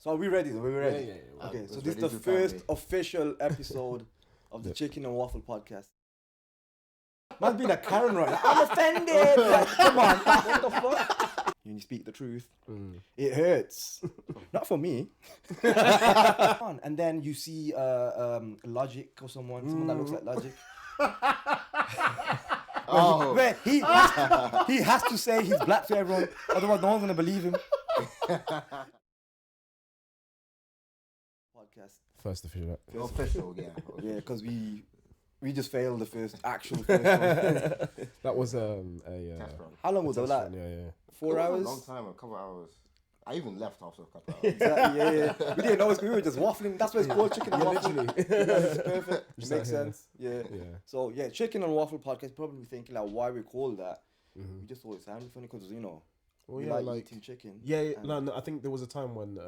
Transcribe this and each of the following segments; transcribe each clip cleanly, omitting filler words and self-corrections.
So are we ready? Are we ready? Yeah. Okay, so this is the first official episode of the Chicken and Waffle podcast. Man's been a Karen right now. I'm offended. Like, come on, what the fuck? When you speak the truth, it hurts. Not for me. And then you see Logic or someone that looks like Logic. Where he has to say he's black to everyone, otherwise no one's gonna believe him. Podcast. First official. Yeah. Yeah, because we just failed the first one. That was Test run. How long was that? Like, yeah. 4 hours? A long time, a couple hours. I even left after a couple hours. Exactly, yeah. We didn't know we were just waffling. That's why it's called Chicken and Waffle. Literally. It's perfect. It Just makes like sense. Yeah. So yeah, Chicken and Waffle podcast. Probably thinking like why we call that. We just thought it sounded funny because we like eating chicken. Yeah. No, I think there was a time when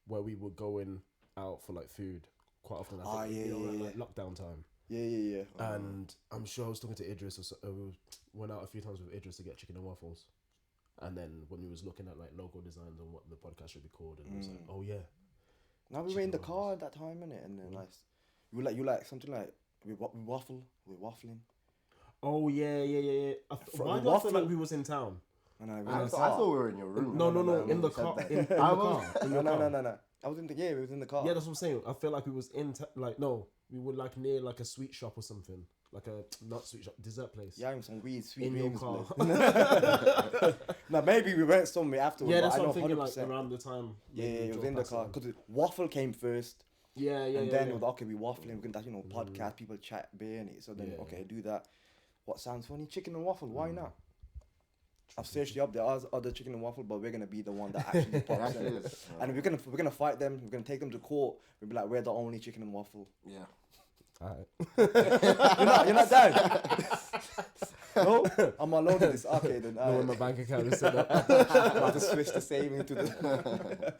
where we were going out for like food quite often. I think, like lockdown time. Yeah. And I'm sure I was talking to Idris, we went out a few times with Idris to get chicken and waffles. And then when we was looking at like logo designs and what the podcast should be called, and it was like, oh yeah. Now we were in the car at that time, innit? And then you like something like we waffle, we're waffling. Oh yeah. Why do I feel like we was in town? I thought we were in your room. No, in the car. In the car. No. I was in the we was in the car. Yeah, that's what I'm saying. I feel like we was we were like near like a sweet shop or something, like a not sweet shop, dessert place. Yeah, some weed, sweet in your dreams. car. Now maybe we went somewhere afterwards. Yeah, that's what I'm thinking. 100%. Like around the time. Yeah, it was in the car because waffle came first. Yeah. And then it was okay, we waffling. We can podcast, people chat beer in it. So then do that. What sounds funny? Chicken and waffle. Why not? I've searched it up. There are other chicken and waffle, but we're gonna be the one that actually pops in. And we're gonna fight them. We're gonna take them to court. We'll be like, we're the only chicken and waffle. Yeah. Alright. you're not down. No, I'm alone in this. Okay, then. No, in my bank account is set up. I have to switch the saving to the.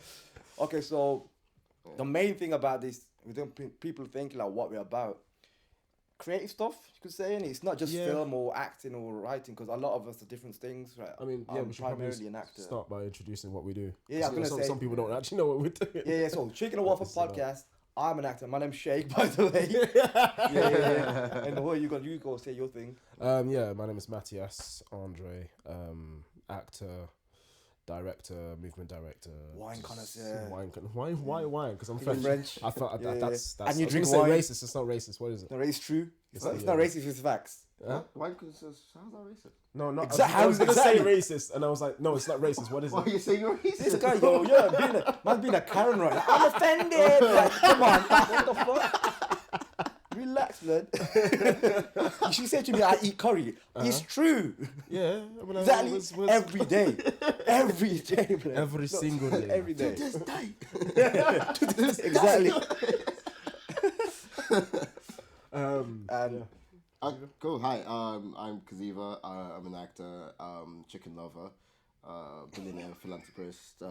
Okay, so the main thing about this, we don't people think like what we're about. Creative stuff, you could say, and it's not just film or acting or writing, because a lot of us are different things, right? I mean, we should primarily an actor. Start by introducing what we do. Yeah, I'm gonna say some people don't actually know what we're doing. Yeah. So Chicken and Waffle podcast. I'm an actor. My name's Sheikh, by the way. Yeah. And what you go say your thing. My name is Matthias Andre, actor, director, movement director, wine connoisseur. Why wine? Because I'm French. I thought that's. And you drink wine. Say racist. It's not racist. What is it? No, it's true. It's not racist. It's facts. Huh? Wine connoisseur. How's that racist? No, not exactly. I was gonna say racist, and I was like, no, it's not racist. What is it? Why are you saying you're racist? This guy, man's being a Karen right now. I'm offended. Like, come on, what the fuck? Relax, man. You should say to me, I eat curry. It's true. Yeah, exactly. Every day, man. Every single day. Every day. To this day. Exactly. Cool. Hi. I'm Kaziva. I'm an actor. Chicken lover. Billionaire, philanthropist.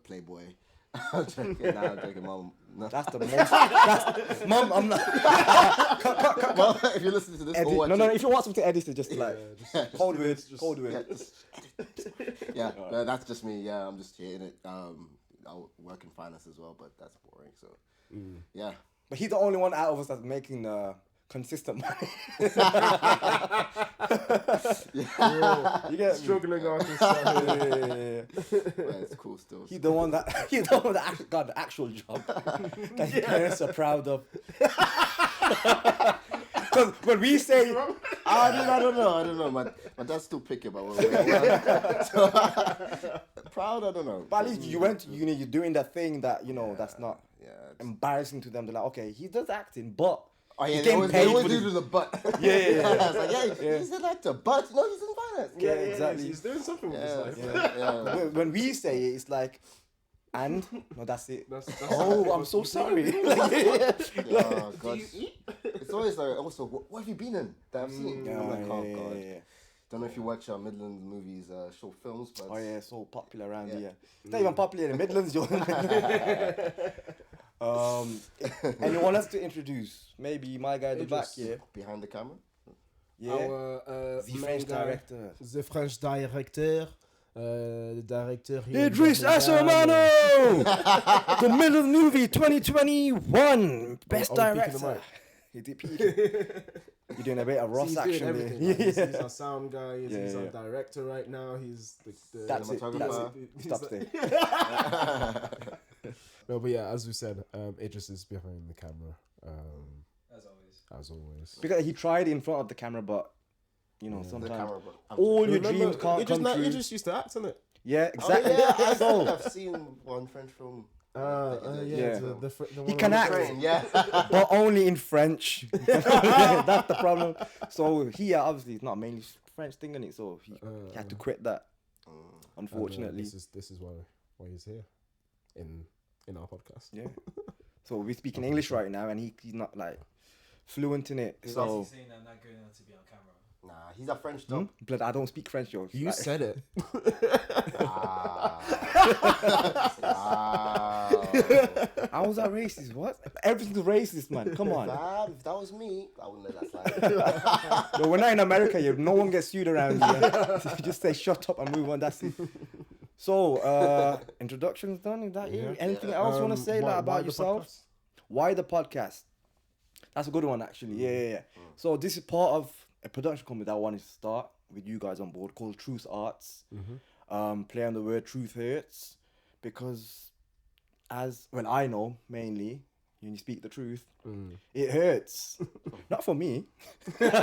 Playboy. I'm joking, Mom. No. That's the most. Mom, I'm not. Cut. Well, if you listen to this, edit. No. If you want something to edit, it's just like cold word. Yeah, that's just me. Yeah, I'm just here in it. I work in finance as well, but that's boring. So, yeah. But he's the only one out of us that's making consistent money. You get struggling artist. Yeah. It's cool still. He's the one that actually got the actual job that his parents are proud of. Because when we say, I don't know. My dad's still picky about what proud. I don't know. But at least you went to uni. You're doing that thing that that's not embarrassing to them. They're like, okay, he does acting, but. Oh yeah, they always do to the butt. Yeah. It's like, he's an actor, but no, he's in finance. Yeah, exactly. He's doing something with his life. Yeah. When we say it, it's like, and no, that's it. That's I'm so sorry. Oh God. It's always like, also, what have you been in that I've seen? I'm like, oh God. Yeah. Don't know if you watch Midlands movies, short films, but so popular around here. It's not even popular in the Midlands, anyone else to introduce? Maybe my guy at the back here. Behind the camera? Yeah. Our the French director. The French director. The director here. Idris Asomano! The middle of the movie 2021. Best director. He did peak. You're doing a bit of Ross action there. He's our sound guy. He's our director right now. He's the That's it. Stop there. No, but yeah, as we said, Idris is behind the camera. As always. Because he tried in front of the camera, but you know, sometimes all your dreams can't come true. Idris used to act, isn't it? Yeah, exactly. Oh, yeah, I've seen one French film. Yeah. The He can act, but only in French. That's the problem. So here, obviously, it's not mainly French thing, in it. So he had to quit that. Unfortunately, this is why he's here, in our podcast. Yeah. So we're speaking English right now, and he's not like fluent in it. So Is he saying that not good enough to be on camera? Nah, he's a French dog. But I don't speak French, yo. You said it. Wow. How was that racist? What? Everything's racist, man. Come on. If that was me, I wouldn't let that slide. No, we're not in America. No one gets sued around here. Just say shut up and move on. That's it. So, introductions done. Is that you? Anything else you want to say about yourself? Why the podcast? That's a good one, actually. Yeah. So this is part of a production company that I wanted to start with you guys on board called Truth Arts. Play on the word truth hurts because I know mainly when you speak the truth, it hurts. Not for me. But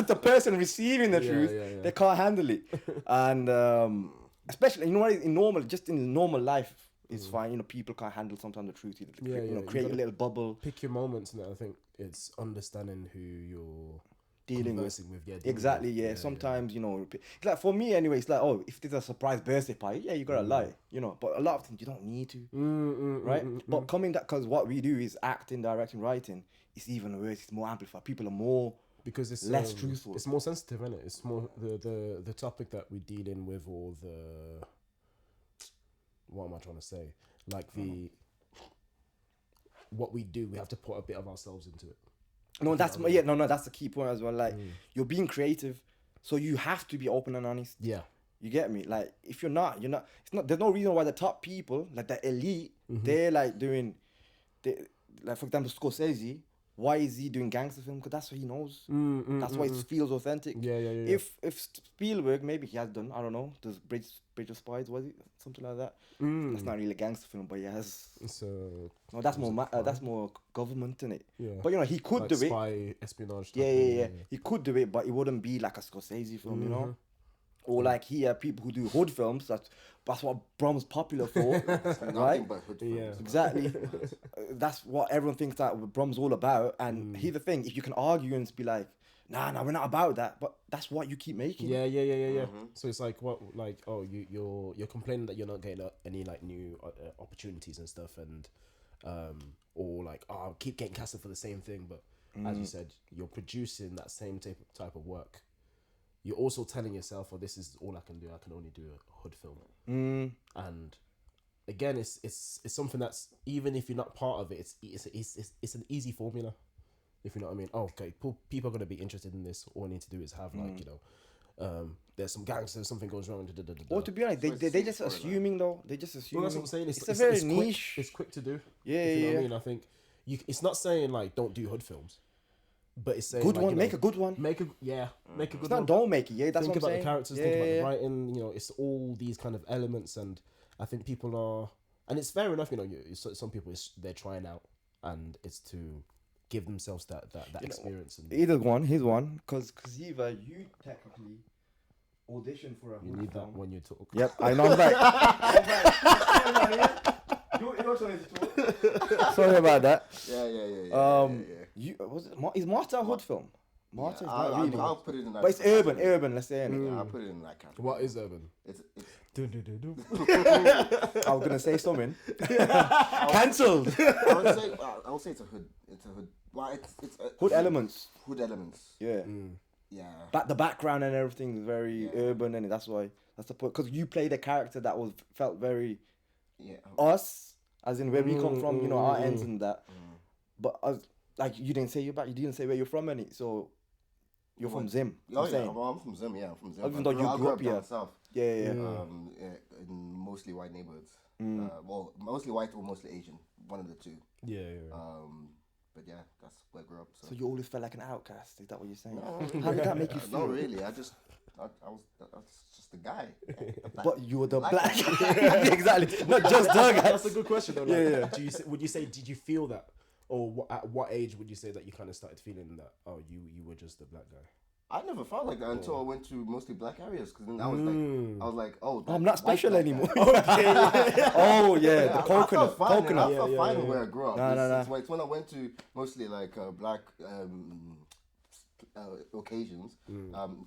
the person receiving the truth, they can't handle it. And especially, you know what, in normal life, it's fine. You know, people can't handle sometimes the truth. Create a little bubble. Pick your moments, and I think it's understanding who you're dealing with. Exactly. Sometimes you know, it's like for me anyway. It's like, oh, if there's a surprise birthday party, you gotta lie. You know, but a lot of things you don't need to, right? But because what we do is acting, directing, writing. It's even worse. It's more amplified. People are more because it's less truthful. It's more sensitive, isn't it? It's more the topic that we're dealing with, or the. What am I trying to say? Like what we do, we have to put a bit of ourselves into it. No, that's the key point as well. Like you're being creative, so you have to be open and honest. Yeah, you get me. Like if you're not. It's not. There's no reason why the top people, like the elite, they're like doing, like for example, Scorsese. Why is he doing gangster film? Because that's what he knows. That's why it feels authentic. Yeah. If Spielberg, maybe he has done, I don't know, does Bridge of Spies, was it? Something like that. That's not really a gangster film, but he has... No, that's more government, innit? Yeah. But, you know, he could like do it. Spy, espionage. Yeah. He could do it, but it wouldn't be like a Scorsese film, you know? Or like here, people who do hood films, that's what Brum's popular for, right? But hood films. Yeah. Exactly. That's what everyone thinks that Brum's all about. And here's the thing: if you can argue and be like, "Nah, we're not about that," but that's what you keep making. Yeah. So it's like you're complaining that you're not getting any like new opportunities and stuff, and or like I'll keep getting casted for the same thing. But as you said, you're producing that same type of work. You're also telling yourself, "Oh, this is all I can do. I can only do a hood film." And again, it's something that's, even if you're not part of it, it's an easy formula. If you know what I mean. Oh, okay, people are gonna be interested in this. All I need to do is have there's some gangsters, something goes wrong. Or to be honest, they just assuming though. They just assuming. Well, that's what I'm saying. It's a very niche. It's quick to do. Yeah. You know what I mean? I think it's not saying like don't do hood films. But it's saying good like, one, make a good one. Make a good It's one. not don't make it, yeah. That's think what I'm about saying. the characters, think about the writing. You know, it's all these kind of elements, and I think people are, and it's fair enough. You know, some people they're trying out, and it's to give themselves that experience. And here's one, because either you technically audition for a. You need that when you talk. Yep, I know. I'm back. Sorry about that. Yeah. Is Marta a hood film? Marta is not really. I'll put it in that. But it's urban. Let's say. Yeah, I'll put it in that category. What is urban? It's I was gonna say something. Cancelled. I would say it's a hood. It's a hood. Well, it's hood elements. Hood elements. Yeah. Yeah. But the background and everything is very urban, and that's why. That's the point. Because you played a character that felt very us, as in where we come from. You know, our ends and that. But like you didn't say you didn't say where you're from, any. So You're from Zim. Oh, I'm yeah, saying. I'm from Zim, yeah. I'm from Zim. Even though you I grew up down here. south. Yeah. In mostly white neighborhoods. Well, mostly white or mostly Asian. One of the two. Yeah. But yeah, that's where I grew up. So you always felt like an outcast. Is that what you're saying? No, How did that make you feel? Not really. I was just a guy. But you were the black. Exactly. Not just the guy. That's a good question though. Like, would you say did you feel that, or at what age would you say that you kind of started feeling that? Oh, you were just a black guy. I never felt like that until I went to mostly black areas, because then I was like, oh, I'm not special anymore. Okay. Oh yeah, the I coconut. felt fine where I grew up. No. It's when I went to mostly like black occasions,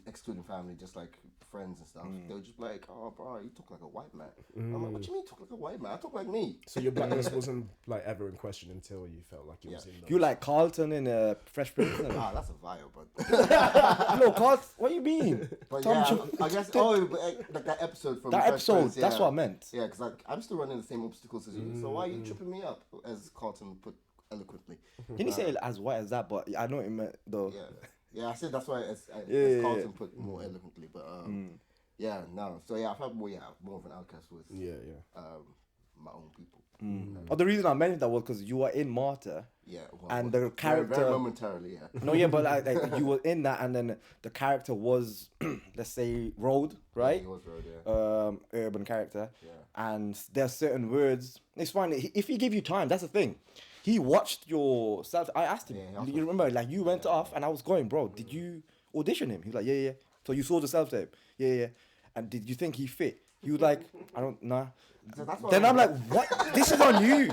excluding family, just like friends and stuff. They were just like, oh, bro, you talk like a white man. I'm like, what do you mean you talk like a white man? I talk like me. So your blackness wasn't like ever in question until you felt like it was in. You like Carlton in Fresh Prince? That's a vibe, but No, Carlton. What do you mean? but Tom yeah, I guess like that episode from that Fresh episode. Prince, That's what I meant. Yeah, because I'm still running the same obstacles as you. So why are you tripping me up? As Carlton put eloquently. Didn't say it as white as that, but I know what it meant though. Yeah, I said that's why as Carlton put more eloquently, but yeah, no. So yeah, I felt more of an outcast with my own people. But the reason I mentioned that was because you were in Martyr. Yeah, and the character very momentarily, yeah. No, yeah, but like you were in that, and then the character was, let's say, Road, right? Yeah, he was Road, yeah. Urban character. Yeah. And there's certain words. It's fine if he give you time. That's the thing. He watched your self. I asked him. Yeah, you remember, like you went off, and I was going, bro. Did you audition him? He was like, yeah. So you saw the self tape, yeah. And did you think he fit? He was like, I don't know. So then I'm like, what? This is on you.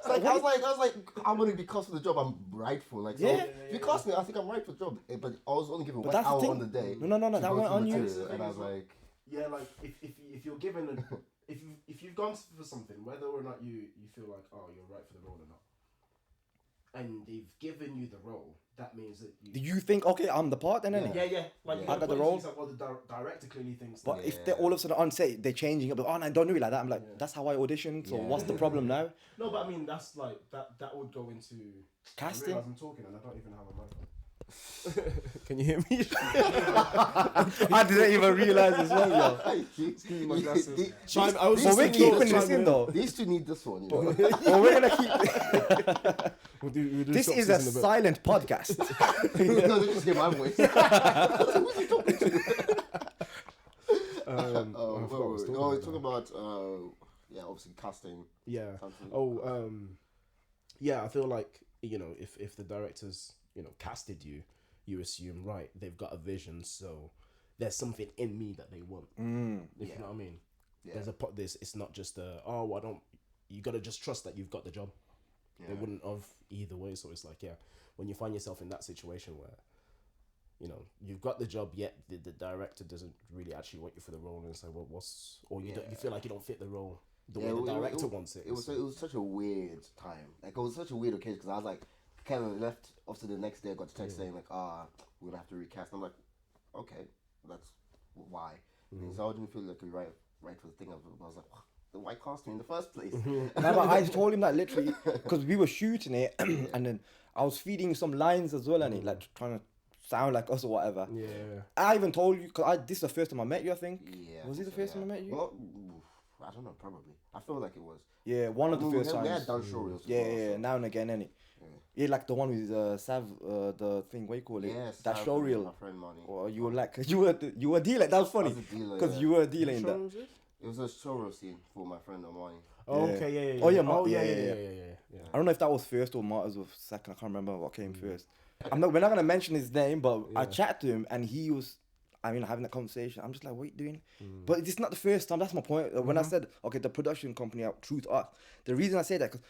Like, I was like, I'm gonna be cast for the job I'm right for. Like, so if you cast me, I think I'm right for the job. But I was only given 1 hour on the day. No, that went on you. And I was like, yeah, like if you're given if you've gone for something, whether or not you feel like, oh, you're right for the role or not, and they've given you the role, that means that do you think, okay, I'm the part then, innit? Yeah. Like, I got the role. Well, the director clearly thinks. But if they're all of a sudden on set, they're changing up. Oh, no, don't do it like that. I'm like, that's how I auditioned. So what's the problem now? No, but I mean, that's like that would go into casting. I'm talking and I don't even have a mic on. Can you hear me? I didn't even realize as well, yo. We're keeping this in though. These two need this one, you know. Well, we're gonna keep. We'll do this is a silent podcast. No, they just hear my voice. Who's he talking to? We're talking about obviously casting. Yeah. Yeah. I feel like, you know, if the directors, you know, casted you, you assume, right, they've got a vision, so there's something in me that they want. If you know what I mean. Yeah. It's not just you gotta just trust that you've got the job. They wouldn't have either way. So it's like, when you find yourself in that situation where, you know, you've got the job, yet the director doesn't really actually want you for the role, and it's like, well, you feel like you don't fit the role the way the director wants it. It was such a weird time. Like, it was such a weird occasion, because I was like, kind of left. After the next day, I got a text saying like, we're gonna have to recast. I'm like, okay, that's why. So I didn't feel like we right for the thing. I was like, why cast me in the first place? No, but I told him that literally because we were shooting it, and then I was feeding some lines as well, and like trying to sound like us or whatever. Yeah. I even told you, because this is the first time I met you, I think. Yeah. Was it the first time I met you? Well, I don't know, probably. I feel like it was. Yeah, one of the first times. We had done showreels. Yeah, now and again, innit? Yeah, like the one with Sav, the thing, what you call it? Yeah, that showreel. My friend Money. Or you were like, you were a dealer. That was funny. Because you were a dealer in that. It was a showreel scene for my friend Omani. Oh, okay, yeah. Oh, yeah, yeah. I don't know if that was first or Martyrs was second. I can't remember what came first. We're not going to mention his name, but I chatted to him and he was, having that conversation. I'm just like, what are you doing? But it's not the first time. That's my point. When I said, okay, the production company, Truth Art, the reason I say that, because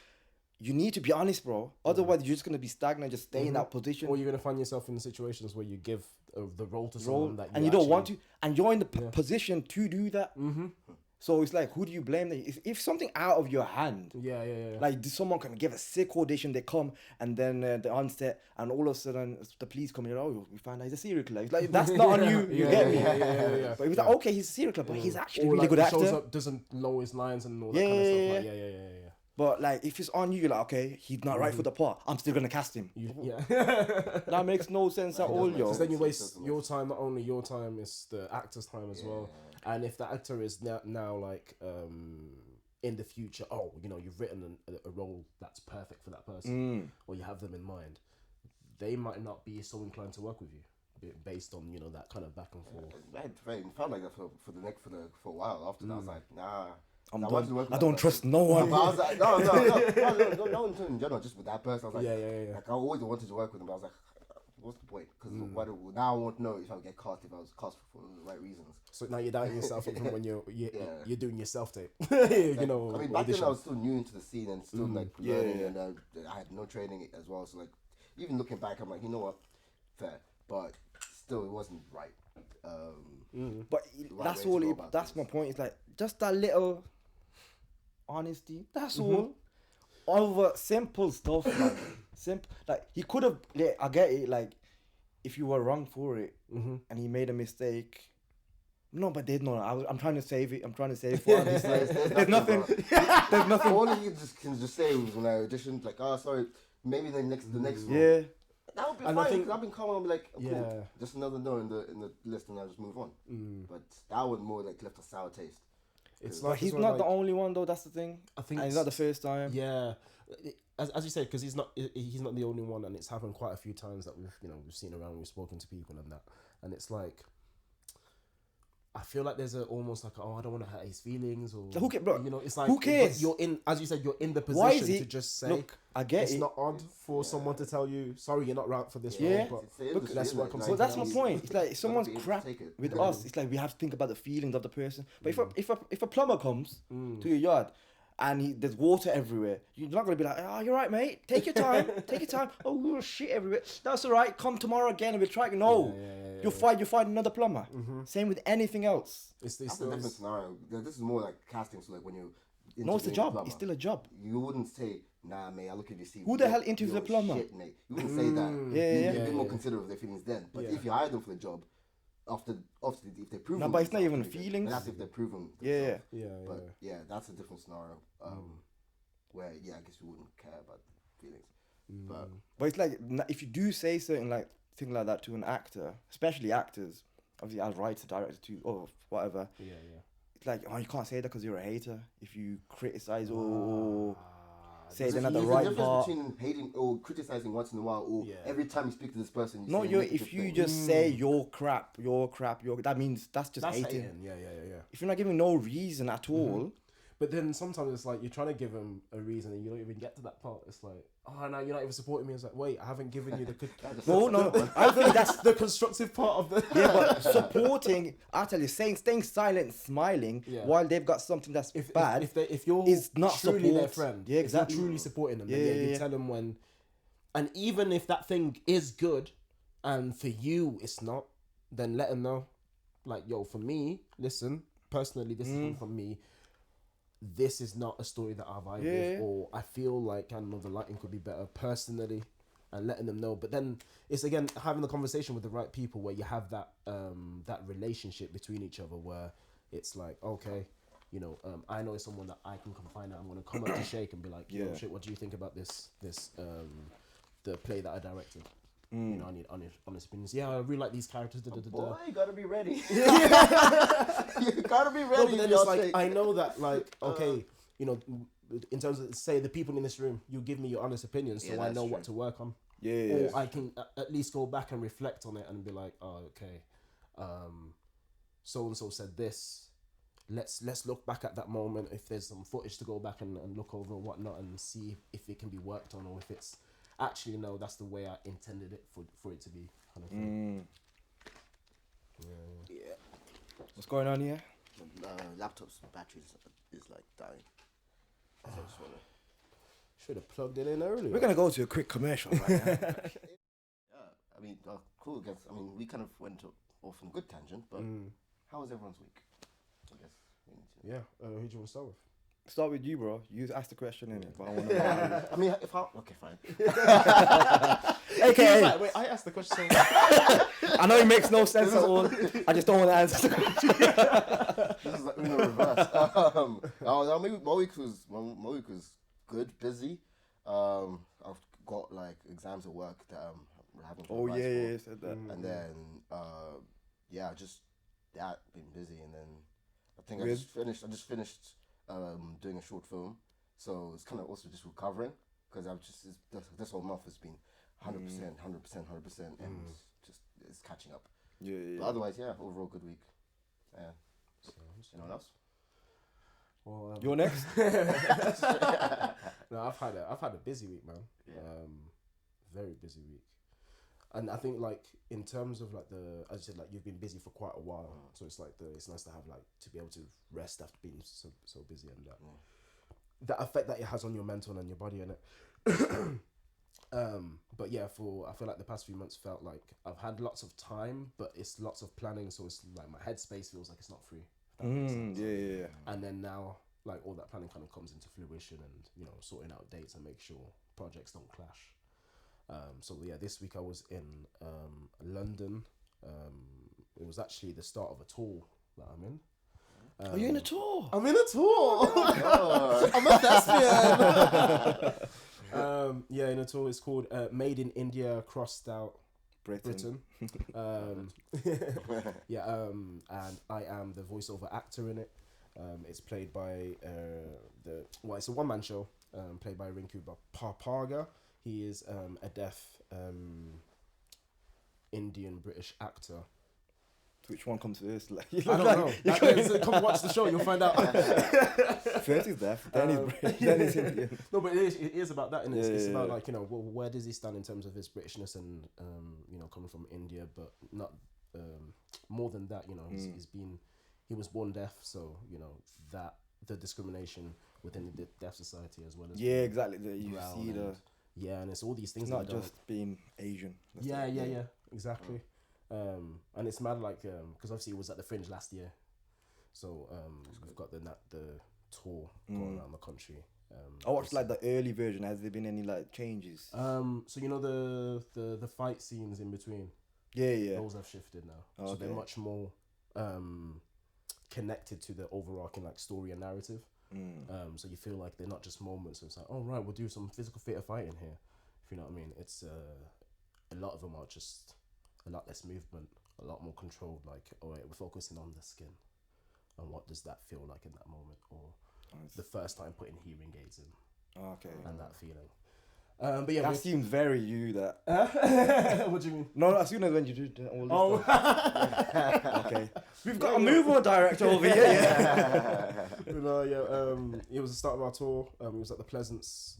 you need to be honest, bro. Otherwise, you're just going to be stagnant, just stay in that position. Or you're going to find yourself in situations where you give the role to someone that you don't want to. And you're in the position to do that. So it's like, who do you blame? If something out of your hand. Yeah. Like, someone can give a sick audition, they come, and then they're on set, and all of a sudden, the police come in, we find out he's a serial killer. It's like, that's not on you, you get me? Yeah. But it was like, okay, he's a serial killer, but he's actually or really like good actor. Shows up, doesn't know his lines and all that kind of stuff. Like, yeah. But like, if it's on you, you're like, okay, he's not right for the part. I'm still gonna cast him. Yeah. That makes no sense at all, yo. Because then you waste your time. Not only your time, it's the actor's time as well. And if the actor is now like in the future, you've written a role that's perfect for that person, or you have them in mind, they might not be so inclined to work with you based on that kind of back and forth. I felt like that for a while. After that, I was like, nah. I'm done. I don't trust no one. But I was like, no, in general, just with that person. I was like, yeah. Like I always wanted to work with him, but I was like, what's the point? Because now I want to know if I would get cast, if I was cast for the right reasons. So now you're doubting yourself even when you're doing your self tape. Back then I was still new into the scene and still like learning, and I had no training as well. So like, even looking back, I'm like, you know what, fair, but still it wasn't right. But that's all. That's my point. It's like just that little honesty. That's all. Over simple stuff, like simple. Like he could have. I get it. Like if you were wrong for it and he made a mistake. No, but there's no. I'm trying to save it. I'm trying to save it for him. There's nothing. There's nothing. All you can just say was when I auditioned, like, oh, sorry, maybe the next one. Yeah. That would be And fine. I think I've been calm. I'm like, oh, yeah, cool. Just another no in the list, and I just move on. But that would more like left a sour taste. It's But like he's not the only one though. That's the thing. I think and it's not the first time. Yeah, as you said, because he's not the only one, and it's happened quite a few times that we've seen around. We've spoken to people and that, and it's like, I feel like there's almost like I don't want to hurt his feelings, or Who cares, bro? It's like, who cares? You're in, as you said, you're in the Why is position it? to just say, Look, I get it's it. not odd for someone to tell you, sorry, you're not right for this Yeah. role, It's the but industry, let's isn't work it? on Like, something But that's my else. point. It's like if Gotta someone's be able to crap take it. with us, it's like we have to think about the feelings of the person. But if a plumber comes to your yard and there's water everywhere, you're not gonna be like, oh, you're right, mate. Take your time. Take your time. Oh, shit everywhere. That's all right. Come tomorrow again and we'll try. No, you'll find another plumber. Same with anything else. It's That's a different scenario. This is more like casting. So like when you No, it's a job. It's still a job. You wouldn't say, nah, mate, I look at your CV. Who the hell interviews you're a plumber? Shit, mate. You wouldn't say that. Yeah. You'd be more considerate of their feelings then. But if you hire them for the job, after if they prove No, but it's not even feelings. That's if they're proven. Yeah. But yeah, that's a different scenario. Where I guess you wouldn't care about feelings. But it's like if you do say certain like thing like that to an actor, especially actors, obviously as writer, director too, or whatever. Yeah. It's like, oh, you can't say that because you're a hater. If you criticize or say they're not the right part. There's a difference between hating or criticizing once in a while, or every time you speak to this person. No, if you just say you're crap, that means that's just hating. Yeah. If you're not giving no reason at all. But then sometimes it's like you're trying to give them a reason and you don't even get to that part. It's like, oh no, you're not even supporting me. It's like, wait, I haven't given you the No. I think that's the constructive part of the. Yeah, but supporting, I tell you, staying silent, and smiling while they've got something that's bad. If you're is not truly support. their friend, Yeah, exactly. If you're truly supporting them, you tell them when. And even if that thing is good, and for you it's not, then let them know. Like, yo, for me, listen, personally, this is coming from me. This is not a story that I vibe with, or I feel like, I don't know, the lighting could be better personally, and letting them know. But then it's again having the conversation with the right people where you have that that relationship between each other where it's like, okay, I know someone that I can confide in. I'm gonna come up to Shake and be like, yo, shit, what do you think about this the play that I directed? I need honest opinions. Yeah, I really like these characters. Boy, you gotta be ready. You gotta be ready. No, but then it's like, I know that, like, okay, in terms of, say, the people in this room, you give me your honest opinions, so I know what to work on. Or I can at least go back and reflect on it and be like, oh, okay, so and so said this. Let's look back at that moment. If there's some footage to go back and look over and whatnot, and see if it can be worked on, or if it's actually, no, that's the way I intended it for it to be, kind of thing. Yeah. What's going on here? Laptop's battery is like dying. So I just wanna... Should have plugged it in earlier. We're gonna go to a quick commercial right now. I mean, cool. We kind of went off on a good tangent, but how was everyone's week? I guess. Yeah. Who do you want to start with? Start with you, bro. You asked the question in it, but I want to. I mean, okay, fine. AKA, Wait, I asked the question. I know it makes no sense at all. I just don't want to answer the question. This is like Uno reverse. My week was good, busy. I've got like exams at work that I'm having to Oh revise yeah, for. said that. And then just that been busy, and then I think With? I just finished doing a short film, so it's kind of also just recovering because this whole month has been 100%, 100%, 100%, and it's catching up. Yeah. But otherwise, yeah, overall good week. Yeah. Anyone else? Well, You're next. No, I've had a busy week, man. Yeah. Very busy week. And I think like in terms of like as you said, like you've been busy for quite a while, so it's like it's nice to have like to be able to rest after being so busy, and that effect that it has on your mental and your body and it. But yeah, I feel like the past few months felt like I've had lots of time, but it's lots of planning, so it's like my headspace feels like it's not free. If that makes sense. Yeah. And then now, like all that planning kind of comes into fruition, and sorting out dates and make sure projects don't clash. So yeah, this week I was in London. It was actually the start of a tour that I'm in. Are you in a tour? I'm in a tour. I'm a thespian. Yeah, in a tour. It's called Made in India, Crossed Out Britain. Yeah, and I am the voiceover actor in it. It's played by it's a one-man show played by Rinku Parpaga. He is a deaf Indian British actor. Which one comes first? Like, I don't know. Come watch the show, you'll find out. First he's deaf, then he's British, then he's Indian. No, but it is about that, and it's about like where does he stand in terms of his Britishness and coming from India, but not more than that. He was born deaf, so that the discrimination within the deaf society as well as exactly. You see and it's all these things. It's not just being Asian. Yeah, exactly. And it's mad like because obviously it was at the Fringe last year, so we've got the tour going around the country. I watched like the early version. Has there been any like changes? So the fight scenes in between. Yeah. Those have shifted now, so Okay. they're much more connected to the overarching like story and narrative. So you feel like they're not just moments. So it's like, oh right, we'll do some physical theatre fighting here. If you know what I mean. It's a lot of them are just a lot less movement, a lot more controlled. Like, all right, we're focusing on the skin, and what does that feel like in that moment, or the first time putting hearing aids in. Okay. And that feeling. But yeah, that seems very you. That. What do you mean? No, as soon as when you did all this stuff. Okay. We've got a yeah. movement director over here. It was the start of our tour. It was at the Pleasance.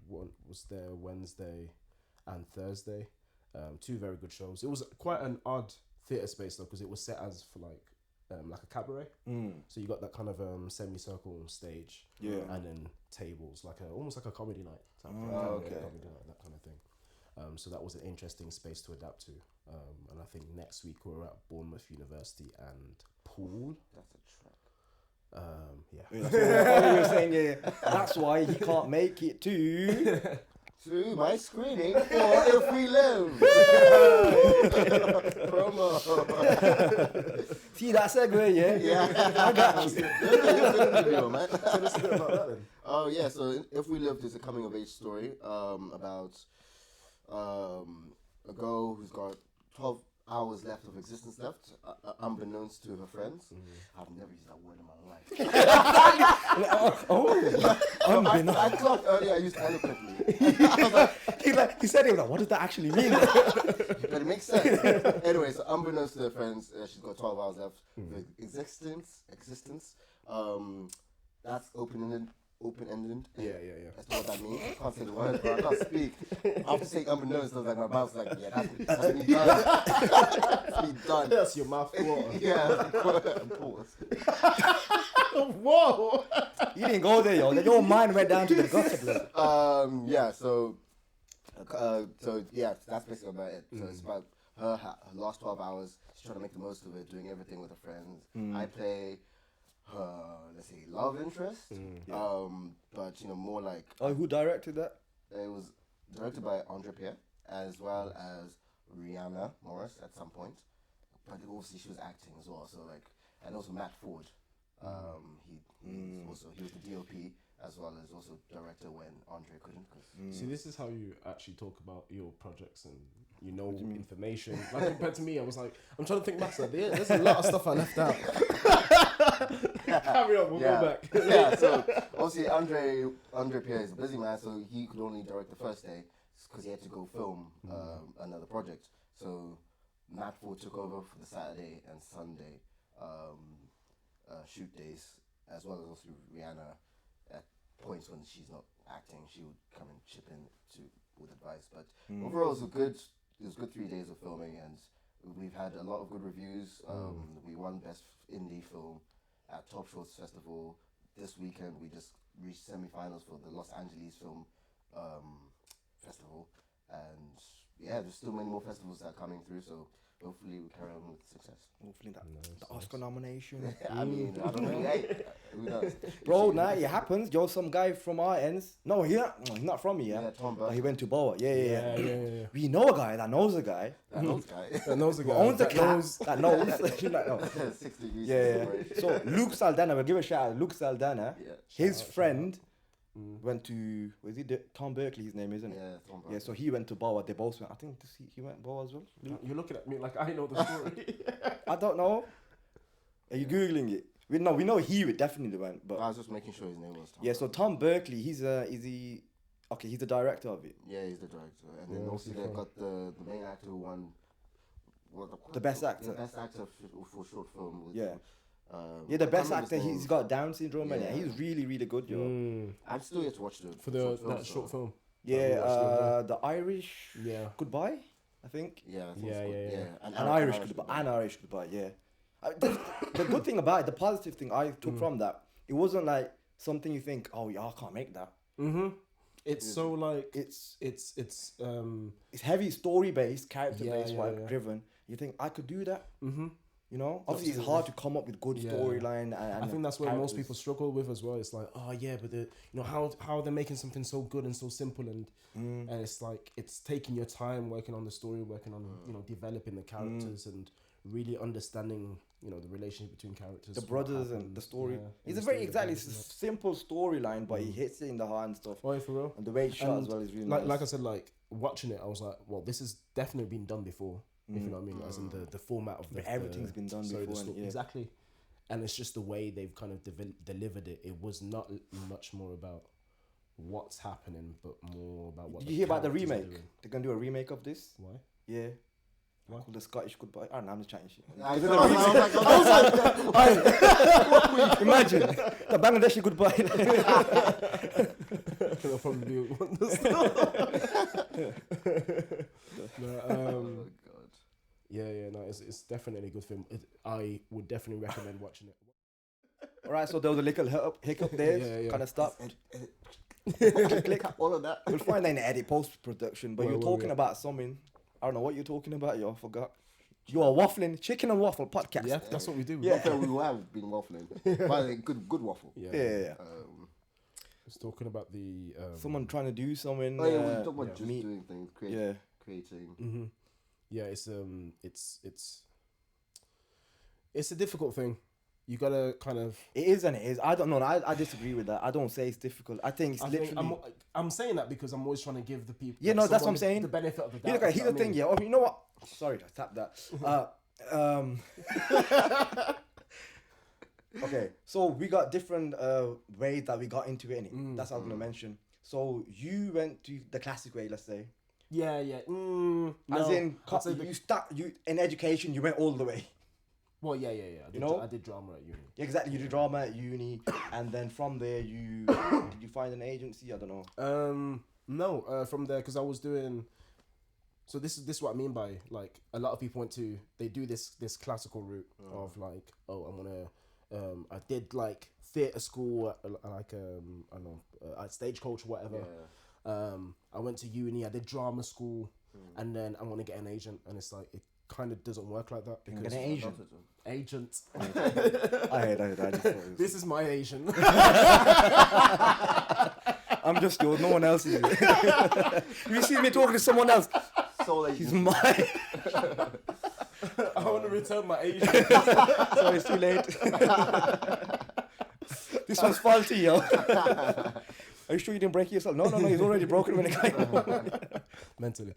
One was there Wednesday and Thursday. Two very good shows. It was quite an odd theatre space though, because it was set as for like a cabaret. So you got that kind of semicircle stage, and then tables, like almost like a comedy night. Comedy night, that kind of thing. So that was an interesting space to adapt to. And I think next week we're at Bournemouth University and Poole. That's a track. That's what you were saying. Yeah. That's why he can't make it to. To my screening for If We Live. Promo. See that segue, Yeah. I got you. Video, man. Tell us a bit about that then. Oh yeah, so If We Lived is a coming of age story about a girl who's got 12 hours left of existence left, unbeknownst to her friends. I've never used that word in my life. I clocked earlier, I used eloquently. He said it was like, what does that actually mean? But it makes sense. Anyway, so unbeknownst to her friends, she's got 12 hours left of existence. That's open-ended. Yeah. That's what that means. I can't say the word, but I can't speak. After saying unbeknownst, I was like, my mouth's like, yeah, that's me done. That's me done. That's your mouth water. Yeah, pause. Whoa! You didn't go there, yo. Your mind went down to the gutter, blood. Yeah, so yeah, that's basically about it. So it's about her last 12 hours. She's trying to make the most of it, doing everything with her friends. I play her, let's say, love interest. But more like. Oh, who directed that? It was directed by Andre Pierre, as well as Rihanna Morris at some point. But obviously she was acting as well. So and also Matt Ford. He was the DOP, as well as also director when Andre couldn't. See, this is how you actually talk about your projects and you know information. Like compared to me, I was like, I'm trying to think back. Like, there's a lot of stuff I left out. Carry on, we'll go back. Yeah, so obviously Andre Pierre is a busy man, so he could only direct the first day because he had to go film another project. So Matt Ford took over for the Saturday and Sunday shoot days, as well as also Rihanna at points when she's not acting, she would come and chip in with advice. But overall, it was good 3 days of filming, and we've had a lot of good reviews. We won Best Indie Film at Top Shorts Festival. This weekend, we just reached semi-finals for the Los Angeles Film Festival. And yeah, there's still many more festivals that are coming through, so hopefully we carry on with success. Hopefully the Oscar nomination. I mean, I don't know. Hey, who knows? Bro, nah, it happens. You're some guy from our ends. No, he's not from here. Yeah, Tom But he Burke. went to Boa. Yeah. Yeah. We know a guy that knows a guy. That knows guy. That knows a Who guy. owns a that cat knows. that knows. You know. 6 degrees Yeah. separation. So Luke Saldana, we'll give a shout out. Luke Saldana, Yeah. his friend went to, Tom Berkeley, his name, isn't it? Yeah, Tom Burke. Yeah, so he went to Boa. They both went. I think he went Boa as well. Luke? You're looking at me like I know the story. I don't know. Are you Googling it? We know he definitely went. But I was just making sure his name was Tom. yeah, so Burke. Tom Berkeley, he's the director of it. Yeah, he's the director, and then Yeah, also that's they've fine. got the main actor who won. The best actor. The best actor for short film. With, Yeah. I Yeah, the can't best remember actor. his name. He's got Down syndrome, and Yeah. he's really, really good, yo. I'm still yet to watch the For the short film, that short film. Yeah, the Irish Yeah. Goodbye, I think. Yeah, I think Yeah, it's called- yeah. An Irish Goodbye, yeah. The good thing about it, the positive thing I took from that, it wasn't like something you think, oh yeah, I can't make that. It's so like It's it's heavy story based, character based, Yeah, yeah. driven. You think I could do that? You know, obviously it's hard to come up with good Yeah. storyline. And I think that's where most characters. people struggle with as well. It's like, oh yeah, but how they're making something so good and so simple and it's like it's taking your time working on the story, working on developing the characters and really understanding the relationship between characters, the what brothers and happened, the story. yeah, It's a and very the exactly story it's a simple storyline, but he hits it in the heart and stuff. Oh, yeah, for real. And the way it's shot as well is really nice. Like I said, like watching it, I was like, well, this has definitely been done before. If you know what I mean, as in the format of everything's been done before, and, yeah. exactly. And it's just the way they've kind of delivered it. It was not much more about what's happening, but more about what. Did you hear about the characters are remake? doing. They're gonna do a remake of this. Why? Yeah. What? Called The Scottish Goodbye. I don't know, I'm just chatting shit. I was like, Imagine the Bangladeshi Goodbye. They'll probably want oh god. Yeah, no, it's definitely a good film. I would definitely recommend watching it. Alright, so there was a little hiccup there. Yeah. Kind of stopped. Click all of that. We'll find that in the edit post production. But Well, you're well, talking yeah. about something. I don't know what you're talking about. Yo, I forgot. You are waffling chicken and waffle podcast. Yeah, that's what we do. Yeah. Waffle, we have been waffling. By the way, good waffle. Yeah. It's talking about the Someone trying to do something. Oh yeah, we talk about just meat. doing things, Yeah. creating. Yeah, it's a difficult thing. You gotta kind of. It is and it is. I don't know. I disagree with that. I don't say it's difficult. I think it's literally. I'm saying that because I'm always trying to give the people. Yeah, no, that's what I'm saying. The benefit of the doubt. Look, here's the thing, yeah. Oh, you know what? Sorry to tap that. Okay, so we got different ways that we got into it. That's what I'm gonna mention. So you went to the classic way, let's say. Yeah. As in, you in education, you went all the way. Well, yeah. I did drama at uni. Exactly, you did drama at uni, and then from there, did you find an agency? I don't know. No, from there because I was doing. So this is what I mean by like a lot of people they do this classical route of like, oh, I'm gonna I did like theatre school like I don't know at Stagecoach or whatever. I went to uni, I did drama school, and then I want to get an agent, and it's like it kind of doesn't work like that because Get an agent. agent. I heard. I just thought it was... This is my agent. I'm just yours. No one else is. You see me talking to someone else. So He's mine. I want to return my agent. So it's too late. This one's faulty, yo. Are you sure you didn't break it yourself? No, he's already broken when it came home. Mentally.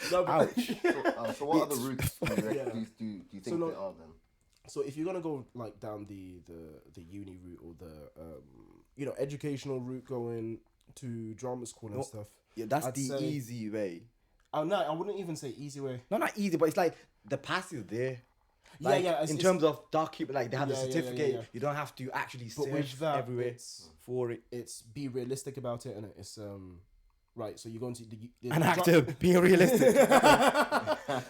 So what other routes do you think there are then? So if you're gonna go like down the uni route or the educational route, going to drama school and stuff. Yeah, that's I'd the say- easy way. Oh no, I wouldn't even say easy way. No, not easy, but it's like the pass is there. Like, in terms of document, like they have the certificate. yeah. You don't have to actually But search with that, everywhere for it. It's be realistic about it, and it's right. So you're going to the An actor being realistic.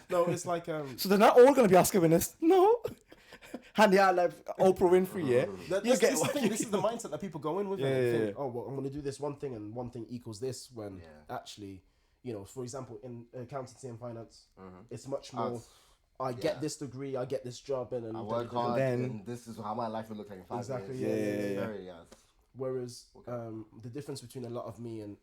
No, it's like So they're not all gonna be Oscar winners. No. Handy out like Oprah Winfrey, yeah. This is the mindset that people go in with. Yeah, and yeah, think, yeah. oh, well, I'm going to do this one thing, and one thing equals this. When actually, for example, in accountancy and finance, it's much more. I get this degree, I get this job, and I work hard, and this is how my life will look like in 5 Exactly, years. yeah. Whereas the difference between a lot of me and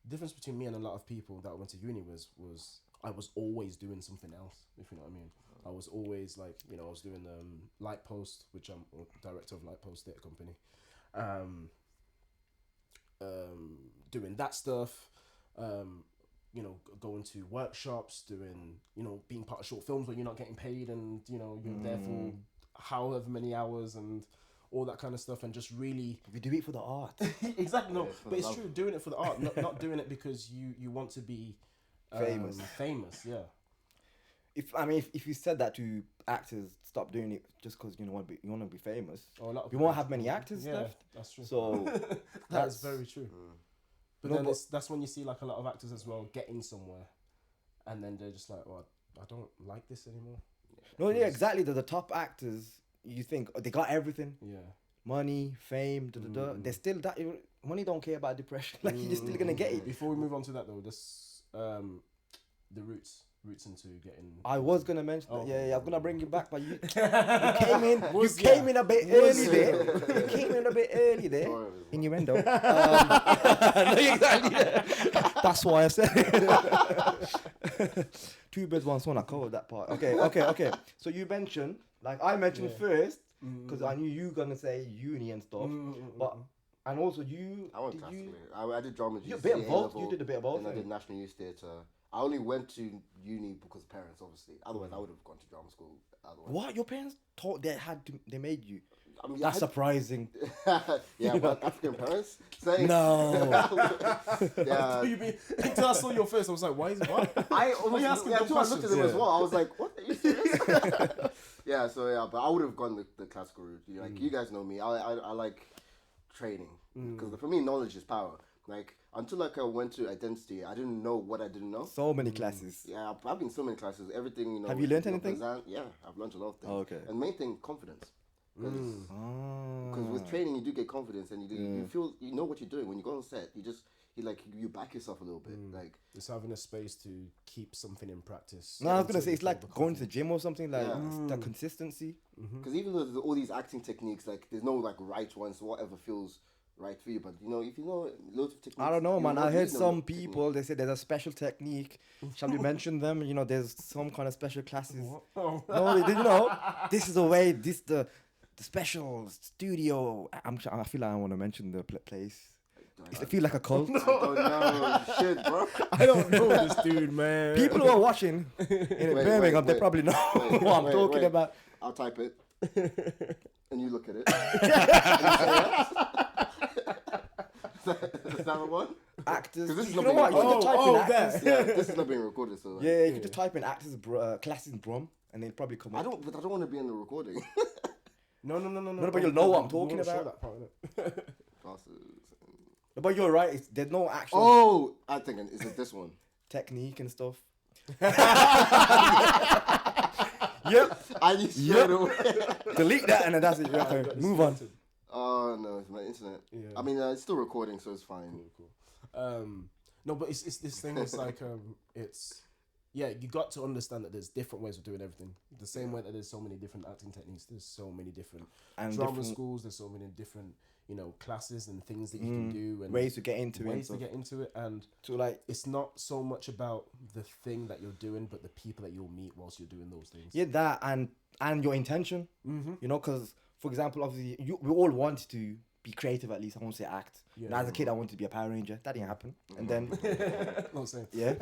difference between me and a lot of people that went to uni was I was always doing something else, if you know what I mean. I was always like, I was doing Light Post, which I'm director of Light Post Theatre Company, doing that stuff, going to workshops, doing, being part of short films where you're not getting paid and, you're there for however many hours and all that kind of stuff, and just really... We do it for the art. Exactly, no, but it's true, doing it for the art, not doing it because you want to be famous, yeah. If you said that to actors, stop doing it just because you want to be famous. We we won't have many actors left. That's true. So that's very true. But then that's when you see like a lot of actors as well getting somewhere, and then they're just like, "Well, I don't like this anymore." No, yeah, exactly. The top actors, you think they got everything. Yeah. Money, fame, They're still that. Money don't care about depression. Like you're still gonna get it. Before we move on to that though, this the roots into getting. I was gonna mention that. Yeah, I'm gonna bring you back, but you came in a bit early there. Innuendo. Exactly. That's why I said it. Two birds, one stone. I covered that part. Okay. So you mentioned, like I mentioned first, because I knew you were gonna say uni and stuff, but. And also I did drama. You did a bit of both. You did a bit of both. And I did National Youth Theatre. I only went to uni because of parents, obviously. Otherwise, I would have gone to drama school. What? Your parents taught they made you? I mean, that's surprising. Yeah, but African parents saying no. Yeah. Until I saw your face, I was like, "Why is it what?" I looked at them as well. I was like, "What? Are you serious?" But I would have gone the classical route. You guys know me. I like training because for me, knowledge is power. Like until I went to identity, I didn't know what I didn't know. So many classes. Yeah, I've been in so many classes. Everything, Have you learned anything? Yeah, I've learned a lot of things. Oh, okay. And main thing, confidence. Because with training, you do get confidence, and you feel you know what you're doing. When you go on set, you back yourself a little bit. Like it's having a space to keep something in practice. No, I was gonna say it's like going to the gym or something. Like the consistency. Because even though there's all these acting techniques, like there's no like right ones. Whatever feels right for you, but if you know loads of techniques. I don't know, man. I heard some people they say there's a special technique. Shall we mention them? There's some kind of special classes. Oh. No, this is the way. The special studio. I feel like I want to mention the place. I feel like a cult. I don't know. Shit, bro. I don't know this dude, man. People who are watching in Birmingham, they probably know what I'm talking about. I'll type it, and you look at it. Is that one? Actors. This is You not know being what? You can type in actors. Yeah, this is not being recorded, so. Yeah, you can just type in actors classes Brum, and they'll probably come up. I don't want to be in the recording. No. No, but you'll know what I'm talking about. That part, Glasses. But you're right. There's no actual Oh, I'm thinking, is it this one? technique and stuff. Yep. I need straight away. Delete that and then that's it. Okay, move on. Oh no, it's my internet. Yeah. I mean, it's still recording, so it's fine. Cool. No, but it's this thing. It's like you got to understand that there's different ways of doing everything. The same way that there's so many different acting techniques. There's so many different drama schools. There's so many different classes and things that you can do and ways to get into it. And to like it's not so much about the thing that you're doing, but the people that you'll meet whilst you're doing those things. that and your intention. Because for example, obviously, we all wanted to be creative at least. I won't say act. Yeah, And as a kid, I wanted to be a Power Ranger. That didn't happen. And then, Not saying. yeah,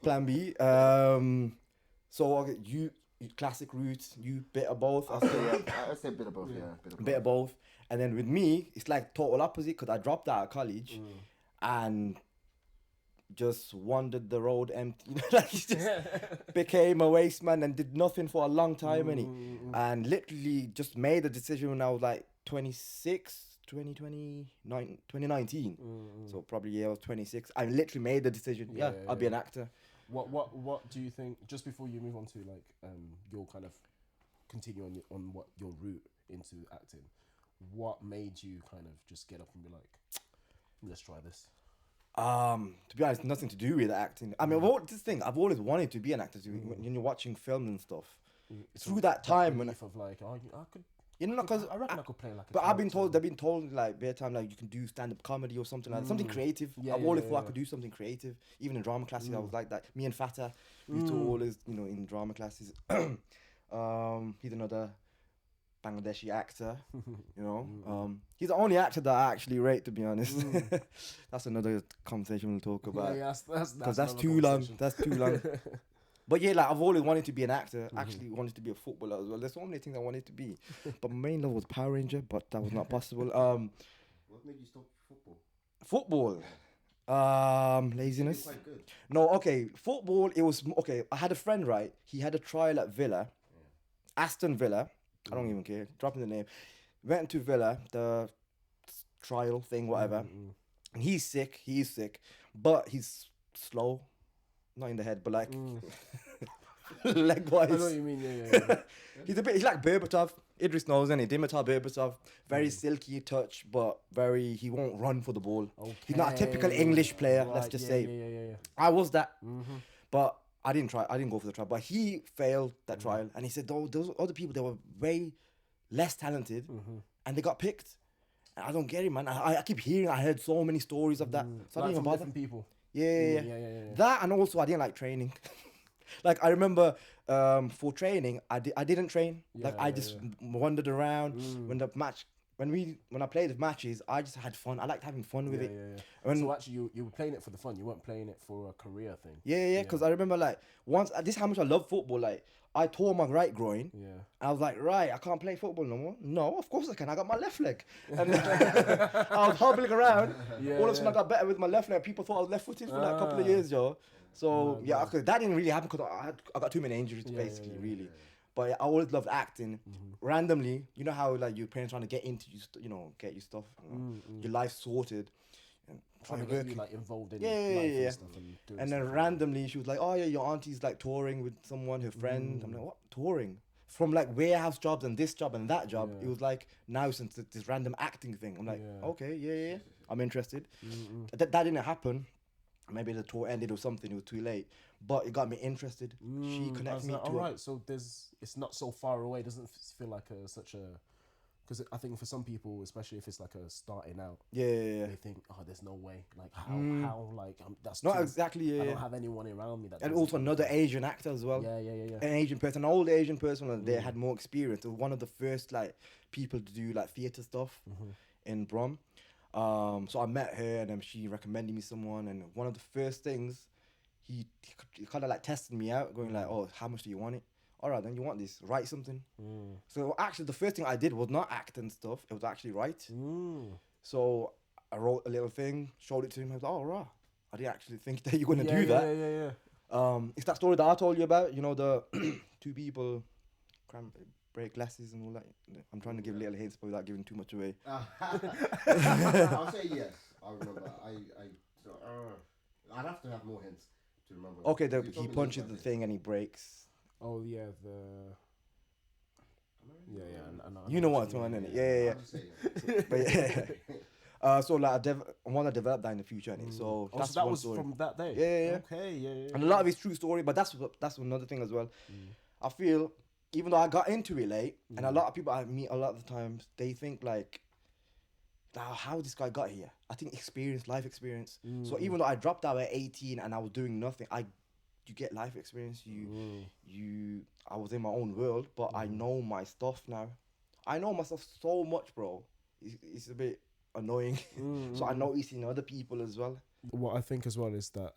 Plan B. So okay, you classic roots, you bit of both. I'd say a bit of both. Yeah, Bit of both. And then with me, it's like total opposite because I dropped out of college and just wandered the road empty. Like just became a waste man and did nothing for a long time. And literally just made a decision when I was like 2019. So probably I was 26. I literally made the decision. I'll be an actor. What do you think? Just before you move on to like your kind of continue on what your route into acting, what made you kind of just get up and be like, let's try this? To be honest, nothing to do with acting. I mean, I've always wanted to be an actor. When you're watching film and stuff, through that time when of like, I could. You know, because I reckon I could play like. But they've been told like bare time like you can do stand up comedy or something like that. Something creative. I've always thought I could do something creative. Even in drama classes, I was like that. Me and Fatah, we used to always, in drama classes. He's another Bangladeshi actor. He's the only actor that I actually rate, to be honest. That's another conversation we'll talk about. Because that's too long. That's too long. But yeah, like I've always wanted to be an actor. Actually, wanted to be a footballer as well. There's so many things I wanted to be, but my main love was Power Ranger, but that was not possible. What made you stop football? Laziness. Quite good. No, okay, football. It was okay. I had a friend, right? He had a trial at Villa, Aston Villa. I don't even care. Dropping the name. Went to Villa, the trial thing, whatever. And he's sick. He is sick, but he's slow. Not in the head, but like leg wise. I know what you mean. Yeah. He's like Berbatov. Idris knows, isn't he? Dimitar Berbatov. Very silky touch, but he won't run for the ball. Okay. He's not a typical English player, let's just say. Yeah. I was that. But I didn't try. I didn't go for the trial. But he failed that trial. And he said, those other people, they were way less talented and they got picked. And I don't get it, man. I keep hearing, I heard so many stories of that. So I didn't even bother. Different people. Yeah. That, and also I didn't like training. Like I remember for training, I didn't train. I just wandered around. When I played the matches, I just had fun. I liked having fun with it. So actually, you were playing it for the fun. You weren't playing it for a career thing. Yeah. Because I remember like once, this is how much I love football. Like I tore my right groin. Yeah. I was like, right, I can't play football no more. No, of course I can. I got my left leg. And I was hobbling around. All of a sudden I got better with my left leg. People thought I was left-footed for like a couple of years, yo. So that didn't really happen because I got too many injuries basically, really. But I always loved acting. Randomly, you know how like your parents trying to get into you, get your stuff, your life sorted. Trying to get you like involved in life and stuff and then randomly she was like, oh yeah, your auntie's like touring with someone, her friend. I'm like, what? Touring? From like warehouse jobs and this job and that job. It was like now since this random acting thing. I'm like, okay, yeah. I'm interested. That didn't happen. Maybe the tour ended or something. It was too late. But it got me interested. She connected me to alright, so it's not so far away. It doesn't feel like such a... Because I think for some people, especially if it's like a starting out, they think, oh, there's no way. Like how like that's not exactly. I don't have anyone around me that. And also another Asian actor as well. Yeah. An Asian person, an old Asian person, and they had more experience. They were one of the first like people to do like theatre stuff in Brum. So I met her, and then she recommended me someone. And one of the first things, he kind of like tested me out, going like, oh, how much do you want it? All right, then you want this, write something. So actually the first thing I did was not act and stuff, it was actually write. So I wrote a little thing, showed it to him. I was like, oh right, I didn't actually think that you're going to do that. Yeah. It's that story that I told you about, the two people break glasses and all that. I'm trying to give little hints but without giving too much away. I'll say yes. I remember. I'd have to have more hints to remember. Okay, he punches the thing and he breaks. Oh yeah, you know what I'm saying, yeah. But so like I want to develop that in the future, innit? So that's that one was story. from that day. Yeah. Okay, yeah. And a lot of it's true story, but that's another thing as well. I feel even though I got into it late, and a lot of people I meet a lot of the times, they think like, how this guy got here? I think life experience. So even though I dropped out at 18 and I was doing nothing, you get life experience. I was in my own world, but I know my stuff now. I know myself so much, bro. It's a bit annoying. So I notice in other people as well. What I think as well is that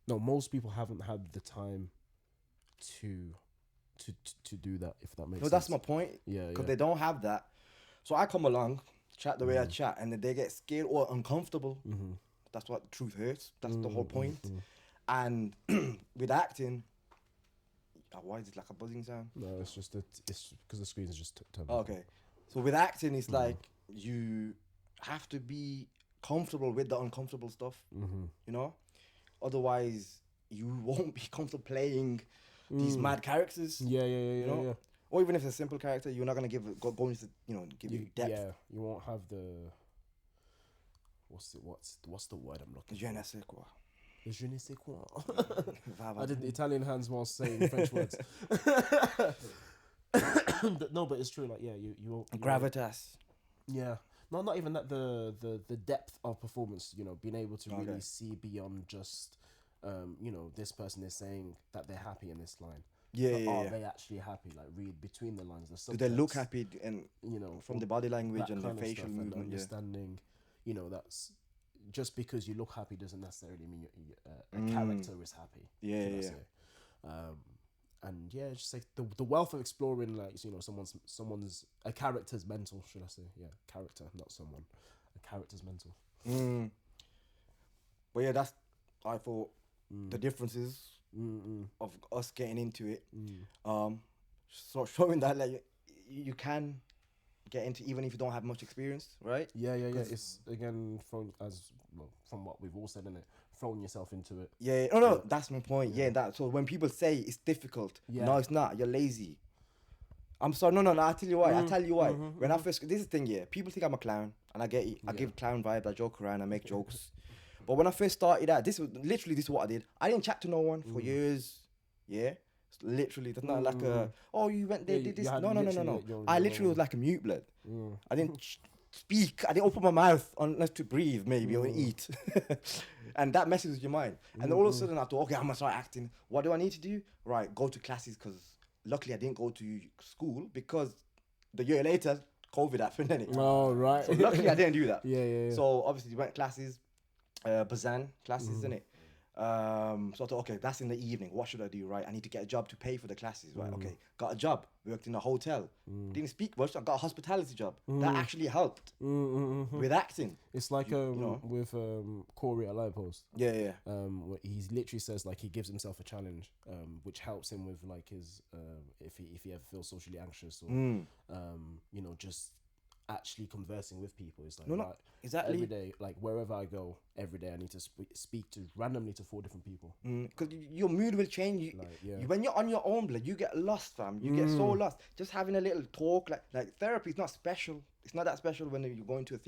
most people haven't had the time to do that, if that makes sense. No, that's my point. Yeah, Because they don't have that. So I come along, chat the way I chat, and then they get scared or uncomfortable. That's what the truth hurts. That's the whole point. And with acting, why is it like a buzzing sound? No, it's just it's because the screen is just turned. Okay. So with acting, it's like you have to be comfortable with the uncomfortable stuff, you know? Otherwise, you won't be comfortable playing these mad characters. Yeah, You know? Or even if it's a simple character, you're not gonna give you depth. Yeah, you won't have the what's the word I'm looking Je for? ne sais quoi. Je ne sais quoi. I did the Italian hands while saying French words. No, but it's true. Like, yeah, you Gravitas. Yeah, no, not even that. The depth of performance. You know, being able to really see beyond just, this person is saying that they're happy in this line. Are they actually happy? Like, read between the lines. The Do they look happy? And from the body language that and the kind of facial stuff, movement, and understanding. That's just because you look happy doesn't necessarily mean a character is happy. And yeah, it's just like the wealth of exploring, like, someone's a character's mental, should I say? Yeah, character, not someone. A character's mental. But yeah, that's I thought the differences of us getting into it. So showing that like you can get into even if you don't have much experience, right? Yeah. It's again from what we've all said in it, throwing yourself into it. Yeah. No, that's my point. Yeah, that. So when people say it's difficult, no, it's not. You're lazy. I'm sorry. No. I tell you why. When I first, this is the thing. Yeah, people think I'm a clown, and I get it. I give clown vibe. I joke around. I make jokes. But when I first started out, this is what I did. I didn't chat to no one for years. Yeah. Literally, there's not like you went there, did this. No. I literally was like a mute blood. I didn't speak. I didn't open my mouth unless to breathe, maybe, or eat. And that messes with your mind. And then all of a sudden I thought, okay, I'm gonna start acting. What do I need to do? Right, go to classes, because luckily I didn't go to school because the year later COVID happened, innit? Oh, right. So luckily I didn't do that. Yeah. So obviously went classes, Bazan classes, innit? So I thought, okay, that's in the evening. What should I do? Right, I need to get a job to pay for the classes. Right, okay, got a job. Worked in a hotel. Didn't speak much. I got a hospitality job. That actually helped with acting. It's like with Corey at Live Post. Yeah. Where he literally says like he gives himself a challenge, which helps him with like his if he ever feels socially anxious or just actually conversing with people. It's like exactly every day, like wherever I go, every day I need to speak to randomly to 4 different people. Because your mood will change. When you're on your own, blood, you get lost, fam. You get so lost. Just having a little talk, like therapy is not special. It's not that special when you're going to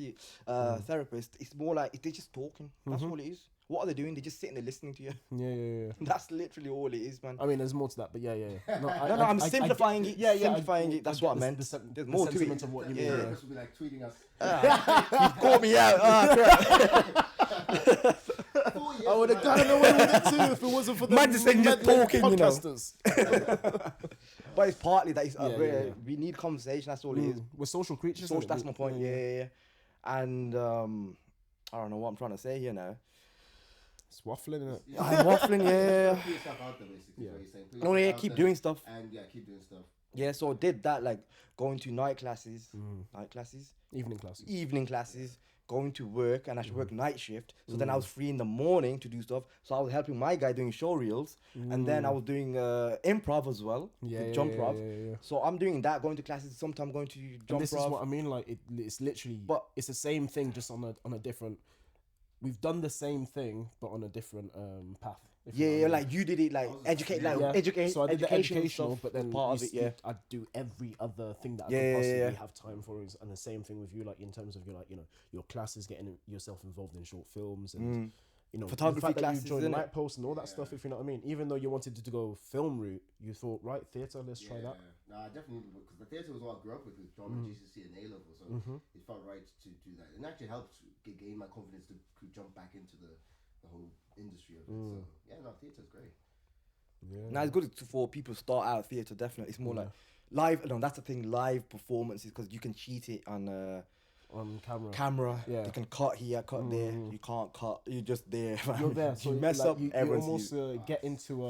a therapist. It's more like they're just talking. That's all it is. What are they doing? They're just sitting there listening to you. Yeah. That's literally all it is, man. I mean, there's more to that, but yeah. No, I'm simplifying it. Simplifying it. That's what I meant. There's more to it. Of what you mean. Yeah. This would be like tweeting us. You've caught me out. I would have gotten away with it too if it wasn't for the Man just saying, just talking, podcasters. But it's partly that we need conversation. That's all it is. We're social creatures. That's my point. Yeah. And I don't know what I'm trying to say here now. It's waffling, isn't it? I'm waffling, yeah. Put yourself out there, basically. What you're saying. Put No, yourself yeah, out keep there doing stuff. And keep doing stuff. Yeah, so I did that, like going to evening classes, going to work, and I should work night shift. So then I was free in the morning to do stuff. So I was helping my guy doing show reels, and then I was doing improv as well, jump prov. Yeah. So I'm doing that, going to classes. Sometimes going to jump This prov. is what I mean. Like it's literally, but it's the same thing, just on a different. We've done the same thing, but on a different path. Yeah, like you did it, like education. So I did the educational stuff, but then part of it. I'd do every other thing that I could possibly have time for. And the same thing with you, like in terms of your classes, getting yourself involved in short films and photography classes, you joined Night Post and all that stuff. If you know what I mean. Even though you wanted to go film route, you thought theatre. Let's try that. Nah, definitely, because the theatre was what I grew up with drama, GCSE and A level, so it felt right to do that. And it actually helped gain my confidence to jump back into the whole industry of it. So yeah, no, theatre's great. Yeah. Now it's good for people to start out theatre. Definitely, it's more live. No, that's the thing. Live performances because you can cheat it on camera. Yeah. You can cut here, cut there. You can't cut. You're just there. You're there. So you mess like, up. You everyone's almost get into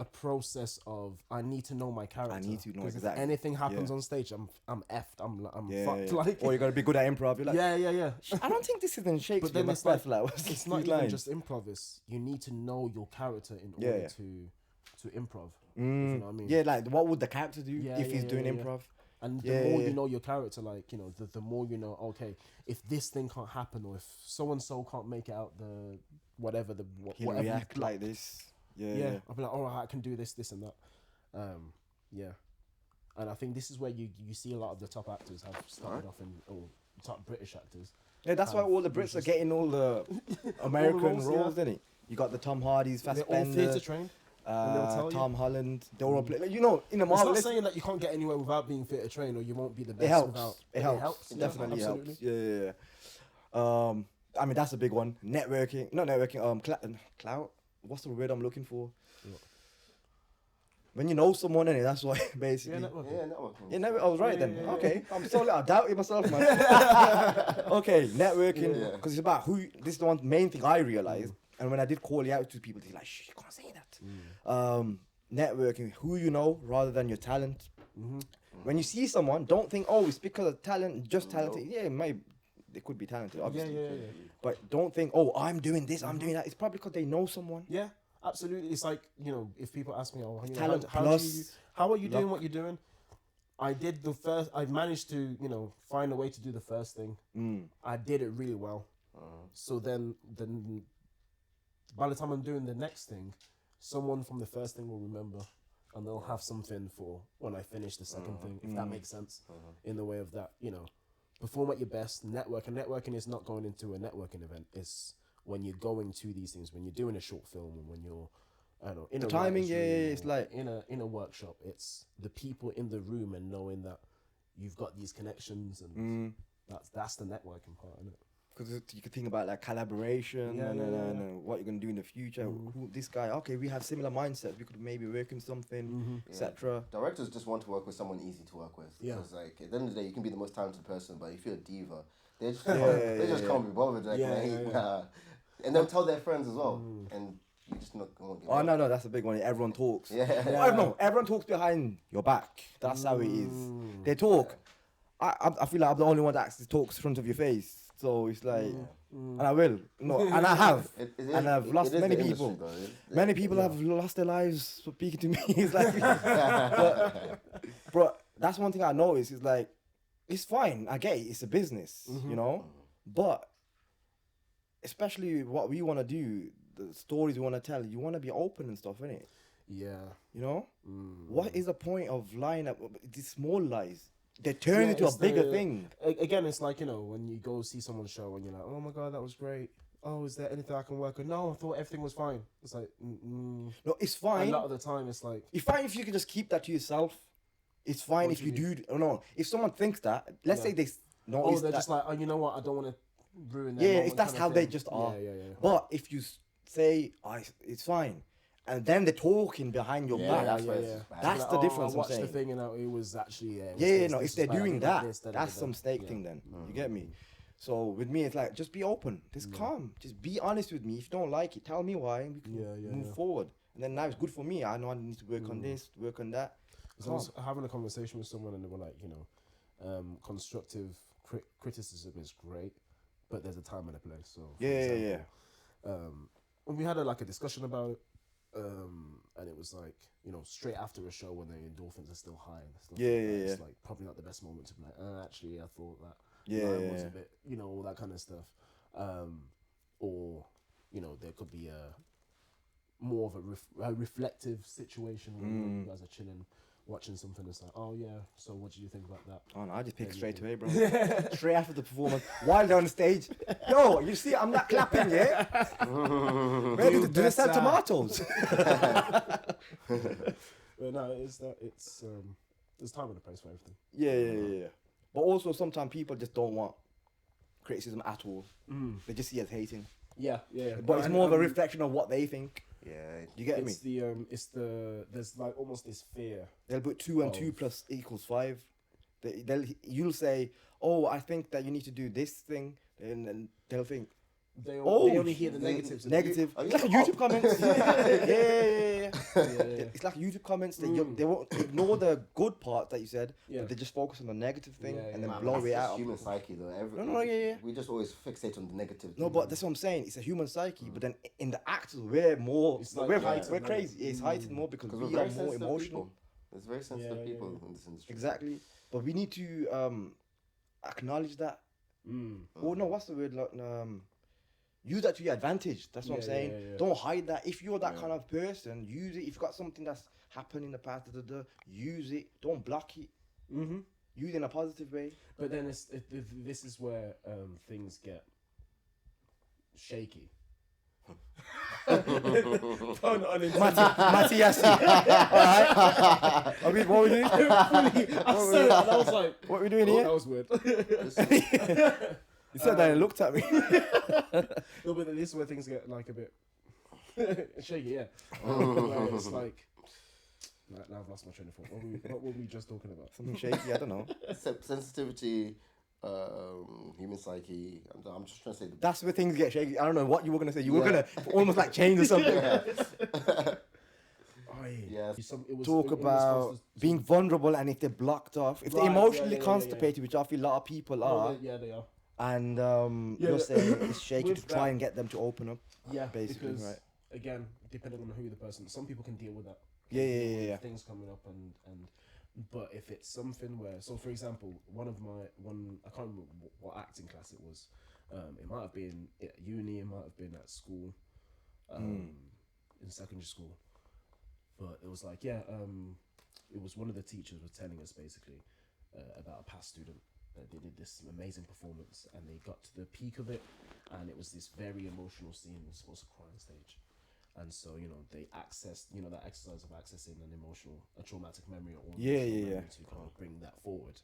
a process of I need to know my character. I need to know 'Cause exactly. If anything happens on stage, I'm effed. I'm yeah, fucked. yeah. Like, or you gotta be good at improv. You're like, yeah. I don't think this is in Shakespeare. But then it's Macbeth, like, what's it's not these even lines? just improv. It's you need to know your character in order to improv. If you know what I mean? Yeah, like what would the character do Yeah, if he's doing yeah. improv? And the more you know your character, like, you know, the more you know, okay, if this thing can't happen or if so-and-so can't make it out the whatever, He'll whatever you react block. like this. Yeah. I'll be like, all right, I can do this and that. Yeah. And I think this is where you see a lot of the top actors have started off in, or top British actors. Yeah, that's why all the Brits are getting all the American roles, roles, isn't it? You got the Tom Hardys, They're all Fassbender, theatre trained. and they'll tell Tom you. Holland. They're all play. Like, you know, in the It's Marvel, not saying that you can't get anywhere without being theatre trained or you won't be the best it helps. without. It helps. yeah, Definitely absolutely. helps. Yeah. I mean, that's a big one. Networking. Not networking. Clout. What's the word I'm looking for? What? When you know someone, innit? That's why, basically. Yeah, networking. Yeah, networking. Yeah, I was right then. yeah, Okay, I'm so I doubted myself, man. Okay, networking Yeah. because it's about who. This is the one main thing I realized, and when I did call it out to people, they're like, "Shh, you can't say that." Networking, who you know, rather than your talent. When you see someone, don't think, "Oh, it's because of talent, just talented." Yeah, it might. They could be talented, obviously. Yeah. But don't think, "Oh, I'm doing this, I'm doing that." It's probably because they know someone. Yeah, absolutely. It's like, you know, if people ask me, oh, you know, Talent how plus are you doing luck. what you're doing? I did the first, I managed to, you know, find a way to do the first thing. I did it really well. So then by the time I'm doing the next thing, someone from the first thing will remember and they'll have something for when I finish the second thing, if that makes sense, in the way of that, you know, perform at your best, network. And networking is not going into a networking event. It's when you're going to these things, when you're doing a short film, and when you're, I don't know, in The a timing, writer's yeah, room, it's or like- in a workshop. It's the people in the room and knowing that you've got these connections, and that's the networking part, isn't it? Because you could think about like collaboration and what you're gonna do in the future. Who this guy? Okay, we have similar mindsets. We could maybe work on something, etc. Directors just want to work with someone easy to work with. Yeah. Because like at the end of the day, you can be the most talented person, but if you're a diva, they just Yeah. can't be bothered. Like, Yeah. And they'll tell their friends as well, and you just not won't get. Oh no, that's a big one. Everyone talks. Yeah. Oh, no, everyone talks behind your back. That's how it is. They talk. I feel like I'm the only one that actually talks in front of your face. So it's like, and I will. No, and I have. And I've lost many people. Many people have lost their lives speaking to me. It's like, but that's one thing I noticed. Is like, it's fine. I get it. It's a business, you know. But especially what we want to do, the stories we want to tell, you want to be open and stuff, innit? Yeah. You know. What is the point of lying up these small lies? They turn into a it's bigger thing. Again, it's like, you know, when you go see someone's show and you're like, oh my God, that was great. Oh, is there anything I can work on? No, I thought everything was fine. It's like, No, it's a fine. lot of the time it's like, It's fine if you can just keep that to yourself. It's fine What if do you you do. No, if someone thinks that, let's say they notice they're that. just like, oh, you know what? I don't want to ruin that. Yeah, moment if that's kind how of they thing. just are. Yeah. But if you say, it's fine, and then they're talking behind your back, that's where it's bad. That's Like, the oh, difference I I'm watched the saying. thing and it was actually, it was Yeah, this, no, this if they're was bad, doing I did that, this, that's some steak thing then. You get me? So with me, it's like, just be open. Just calm. Just be honest with me. If you don't like it, tell me why, and we can move forward. And then now it's good for me. I know I need to work on this, work on that. I was having a conversation with someone and they were like, you know, constructive criticism is great, but there's a time and a place. So for example, when we had a discussion about it, and it was like, you know, straight after a show when the endorphins are still high, and stuff it's like probably not the best moment to be like, actually I thought that line was a bit, you know, all that kind of stuff, or you know, there could be a more of a reflective situation where you guys are chilling, watching something. It's like, oh yeah, so what do you think about that? Oh no, I just pick straight away, bro. Straight after the performance, while they're on the stage. Yo, you see, I'm not clapping, yeah? Where do they sell tomatoes? But no, it's there's time and a place for everything. Yeah. But also, sometimes people just don't want criticism at all. They just see it as hating. Yeah. But it's more of a reflection of what they think. Yeah. You get me? There's like almost this fear. They'll put 2 and 2 plus equals 5. You'll say, oh, I think that you need to do this thing, and then they'll think, They Oh, only hear the negatives. negative. Are It's you- like a YouTube comments. Yeah. Yeah. It's like YouTube comments. They won't ignore the good part that you said, Yeah. but they just focus on the negative thing Yeah, and then yeah. blow That's it just out. human psyche, though. No, yeah. We just always fixate on the negative. No, but that's what I'm saying. It's a human psyche, but then in the actors, we're more. It's like we're heightened, we're right? crazy. It's heightened more because because we're we very are more sensitive emotional. people. There's very sensitive Yeah, people yeah. in this industry. Exactly. But we need to acknowledge that. Oh no, what's the word? Like, use that to your advantage. That's what I'm Yeah, saying. yeah. Don't hide that. If you're that kind of person, use it. If you've got something that's happened in the past, use it. Don't block it. Mm-hmm. Use it in a positive way. But then this is where things get shaky. Pun unintended. Matthias. Alright. What are we doing? I said it and I was like, What are we doing oh, here? that was weird. You said that and looked at me. No, but this is where things get like a bit shaky, yeah. Where it's like, now I've lost my train of thought. What were we just talking about? Something shaky, I don't know. Sensitivity, human psyche. I'm just trying to say. That's where things get shaky. I don't know what you were going to say. You were going to almost like change or something. Yes. Talk about being vulnerable and if they're blocked off. If they're Right, emotionally yeah. constipated, which I feel a lot of people are. Yeah, they are. And Yeah, you're saying it's shaky with to try that- and get them to open up. Yeah, Basically, because right. again, depending on who the person, some people can deal with that. Yeah, Can yeah, deal yeah, with yeah. Things coming up but if it's something where, so for example, I can't remember what acting class it was. It might have been at uni, it might have been at school, in secondary school. But it was like, it was one of the teachers was telling us basically about a past student. They did this amazing performance and they got to the peak of it, and it was this very emotional scene. They were supposed to cry on stage, and so they accessed that exercise of accessing a traumatic memory or memory to kind of bring that forward.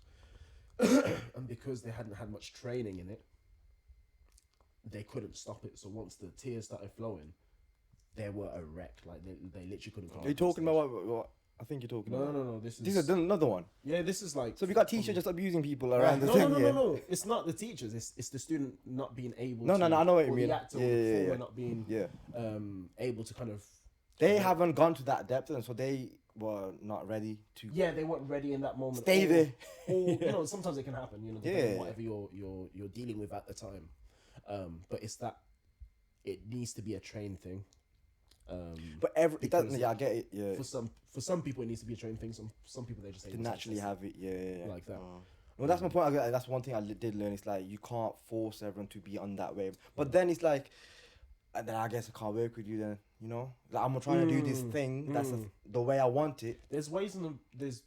And because they hadn't had much training in it, they couldn't stop it. So once the tears started flowing, they were a wreck. Like they literally couldn't come. Are you talking about what? I think you're talking about. No. This This is another one. Yeah, this is like. So we got teachers just abusing people around the No, thing. no. It's not the teachers. It's the student not being able. No, to, I know what you or mean. The actor Yeah, or the yeah, performer yeah. not being able to kind of. They haven't gone to that depth, and so they were not ready to. Yeah, they weren't ready in that moment. Stay there. Or sometimes it can happen. Depending on whatever you're dealing with at the time. But it's that it needs to be a trained thing. But it doesn't. because Yeah, I get it. Yeah, For some people it needs to be a trained thing. Some people they just to naturally have it. Yeah. like that. Well, that's my point. That's one thing I did learn. It's like you can't force everyone to be on that wave. But then it's like, then I guess I can't work with you. Then like I'm trying to do this thing. That's the way I want it. There's ways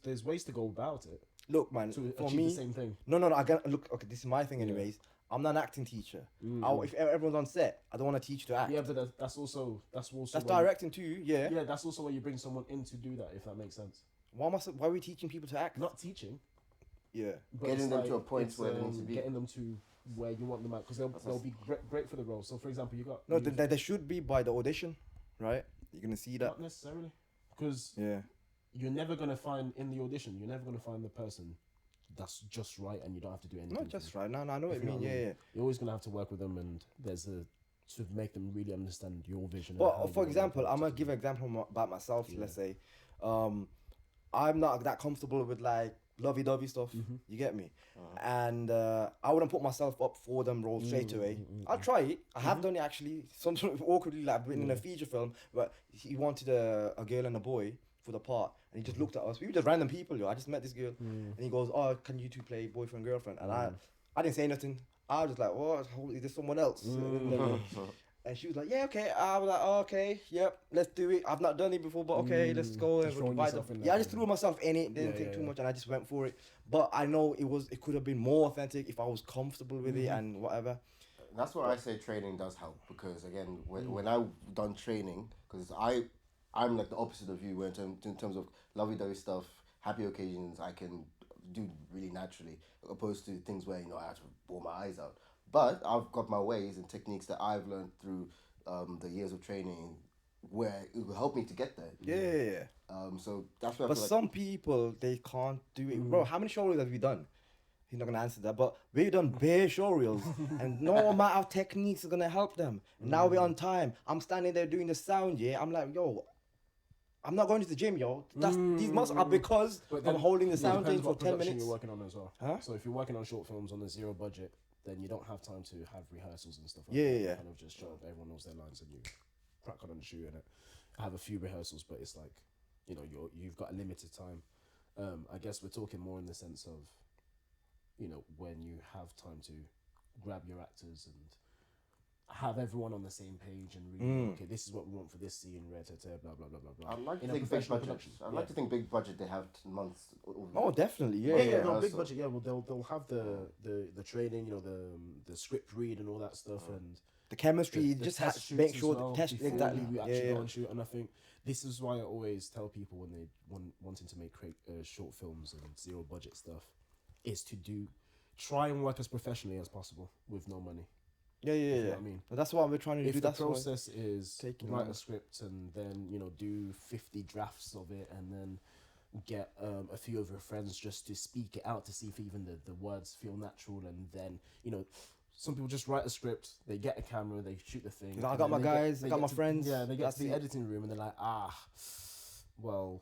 there's ways to go about it Look, man. to For achieve me, the same thing. no. I get look. Okay, this is my thing. Anyways, I'm not an acting teacher. If everyone's on set, I don't want to teach you to act. Yeah, but that's also That's when- directing too. Yeah. Yeah, that's also where you bring someone in to do that, if that makes sense. Why are we teaching people to act? Not teaching, Yeah. but Getting it's them to a like, point it's, where they need to be. Getting them to where you want them at, because they'll be great for the role. So, for example, you got No, they should be by the audition, right? You're gonna see that. not necessarily, because Yeah. you're never gonna find in the audition. You're never gonna find the person that's just right, and you don't have to do anything. Not just right. No, I know what If you you know mean. what I Yeah, mean. yeah. You're always gonna have to work with them, and to make them really understand your vision. and how Well, you for want example, them I'm to gonna do give an it. example about myself. Let's say, I'm not that comfortable with like lovey-dovey stuff. You get me? And I wouldn't put myself up for them roles straight away. I'll try it. I have done it actually. Sometimes awkwardly, like I've been in a feature film, but he wanted a girl and a boy for the part, and he just looked at us. We were just random people, yo. I just met this girl, and he goes, "Oh, can you two play boyfriend girlfriend?" And I didn't say nothing. I was just like, "What? Is this someone else?" And she was like, "Yeah, okay." I was like, "Oh, okay, yep, let's do it. I've not done it before, but okay, let's go." Just throwing yourself in Yeah, there. I just threw myself in it. Didn't think too much, and I just went for it. But I know it could have been more authentic if I was comfortable with it and whatever. That's why I say training does help, because again, when I've done training, because I'm like the opposite of you, where in terms of lovey-dovey stuff, happy occasions, I can do really naturally, opposed to things where I have to bore my eyes out. But I've got my ways and techniques that I've learned through the years of training where it will help me to get there. Yeah. So that's why. But some people, they can't do it. Bro, how many showreels have you done? He's not gonna answer that, but we've done bare showreels, and no amount of techniques is gonna help them. Now we're on time. I'm standing there doing the sound, yeah. I'm like, yo, I'm not going to the gym, yo. These must are because I'm holding the sound thing for 10 minutes. You're working on as well. Huh? So if you're working on short films on a zero budget, then you don't have time to have rehearsals and stuff like Yeah, that. yeah. Kind of just show up, everyone knows their lines, and you crack on and shoot in it. Have a few rehearsals, but it's like, you know, you've got a limited time. I guess we're talking more in the sense of, you know, when you have time to grab your actors and have everyone on the same page and really, okay, this is what we want for this scene, blah blah blah blah blah. I'd like to In a think big professional budget. production. I'd like to think big budget. They have months. Oh, definitely, yeah. Yeah, no, Yeah, big so- budget. Yeah, well, they'll have the training, you know, the script read and all that stuff, and The chemistry, the just test make shoots sure as well the test before exactly. you actually Yeah. go and shoot. And I think this is why I always tell people when they wanting to make short films and zero budget stuff, is to try and work as professionally as possible with no money. Yeah, You know yeah. what I mean, That's what we're trying to if do. the That's why. process is taking write long. a script and then, you know, do 50 drafts of it and then get a few of your friends just to speak it out to see if even the words feel natural, and then, you know, some people just write a script, they get a camera, they shoot the thing. I and got then my they guys, I got get my to- friends, Yeah, they get that's to the it. editing room and they're like, well,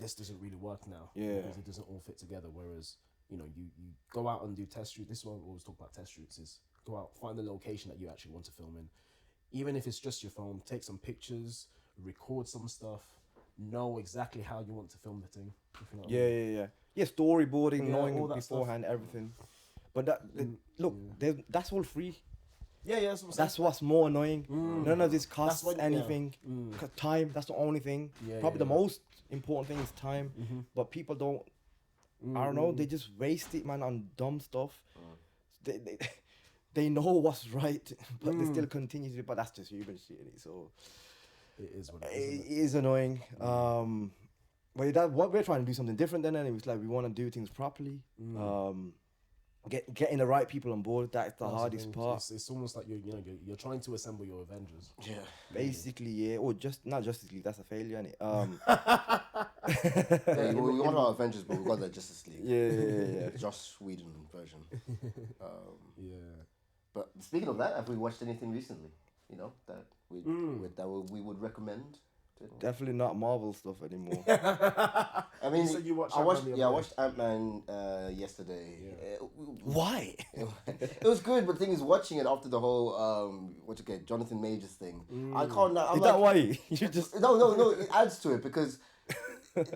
this doesn't really work now. Yeah. Because it doesn't all fit together. Whereas, you know, you go out and do test shoots. This is what we always talk about test shoots, is go out, find the location that you actually want to film in. Even if it's just your phone, take some pictures, record some stuff, know exactly how you want to film the thing. If you know what I mean. Yeah. Yeah, storyboarding, Yeah, knowing all that beforehand, everything. But look, that's all free. Yeah, that's what I'm saying. That's what's more annoying. None of this costs what- yeah. anything. Time, that's the only thing. Yeah, Probably yeah, the most important thing is time. But people don't, I don't know, they just waste it, man, on dumb stuff. They know what's right, but they still continue to do it. But that's just human shit, innit? So It is what it it is. Isn't it? is annoying. But what we're trying to do something different than anyways. Like we want to do things properly. Getting the right people on board. That's the That's the hardest thing. part. It's almost like you're trying to assemble your Avengers. Yeah. Basically, yeah. Or just not Justice League. That's a failure, innit? Yeah, you want our Avengers, but we got the Justice League. Yeah. Joss Whedon version. Yeah. But speaking of that, have we watched anything recently? You know that we would recommend. Definitely not Marvel stuff anymore. I mean, said you watched I watched. Ant-Man the Yeah, I other watched Ant-Man yesterday. Why? It was good, but the thing is, watching it after the whole Jonathan Majors thing, I can't. I'm Is like, that why you just? no, it adds to it because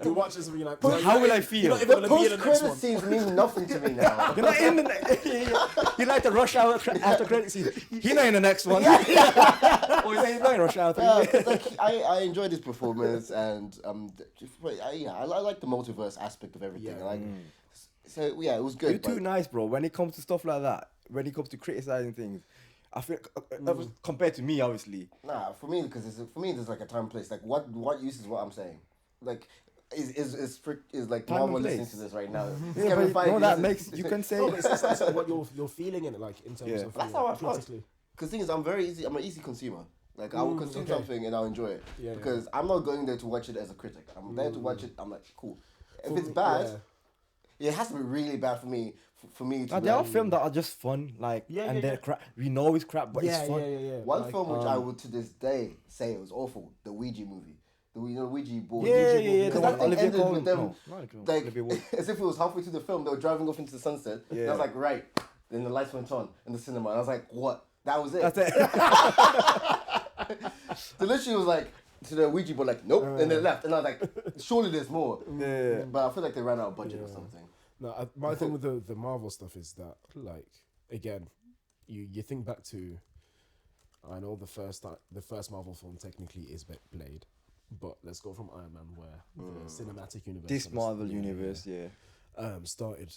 You watch this and you're like, How will I feel? You're not even the gonna be in the next post-credit one. scenes mean nothing to me now. You're not in the. You like the rush hour after credit scene. He's not in the next one. Or he's not in rush hour. Yeah, 'cause, like, I enjoyed his performance, and I like the multiverse aspect of everything. Yeah. Like, so yeah, it was good. You're too nice, bro. When it comes to stuff like that, when it comes to criticizing things, I feel compared to me, obviously. Nah, for me, because there's like a time and place. Like, what use is what I'm saying? Like, is like Time Marvel and listening place. to this right now? Yeah, but no, that makes you can say. No, but it's like what you're feeling in it, like in terms Yeah. of That's how I felt. critically. Because thing is, I'm an easy consumer. Like, I will consume okay. something and I'll enjoy it. Yeah, because I'm not going there to watch it as a critic. I'm there to watch it. I'm like, cool. If it's bad, it has to be really bad for me. For me to. There are films that are just fun, like, and they're crap. We know it's crap, but it's fun. One Like, film which I would to this day say it was awful, the Ouija movie. The Ouija board. Yeah. Because The that one thing Olivia ended Colman. with them, No, not Olivia Colman, like, Olivia Wood. as if it was halfway through the film, they were driving off into the sunset. And I was like, right. Then the lights went on in the cinema. And I was like, what? That was it. That's it. So literally was like, to the Ouija board, like, nope. And they left. And I was like, surely there's more. Yeah. But I feel like they ran out of budget or something. No, my thing with the Marvel stuff is that, like, again, you think back to, I know the first Marvel film technically is Blade, but let's go from Iron Man, where the cinematic universe. This Marvel universe, started.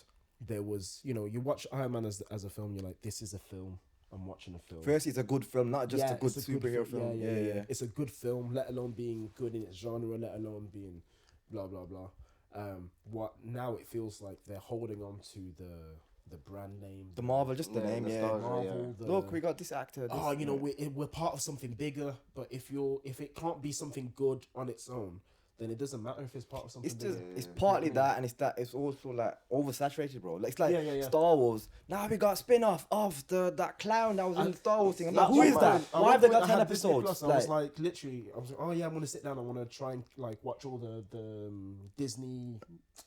There was, you watch Iron Man as a film, you're like, this is a film. I'm watching a film. First, it's a good film, not just a good it's superhero film. Yeah. It's a good film, let alone being good in its genre, let alone being blah blah blah. What now it feels like they're holding on to the brand name, The Marvel, just the name, yeah. nostalgia, Marvel. yeah. The, Look, we got this actor. This, oh, you know, we're part of something bigger. But if it can't be something good on its own, then it doesn't matter if it's part of something It's just, bigger. it's partly that, and it's also like oversaturated, bro. Like, it's like Yeah. Star Wars. Now we got spin-off of that clown that was in the Star Wars thing. I'm like, At who one is that? point- Why have they got I 10 had Disney episodes? Plus, I was like, literally, I was like, oh yeah, I'm gonna sit down. I want to try and like watch all the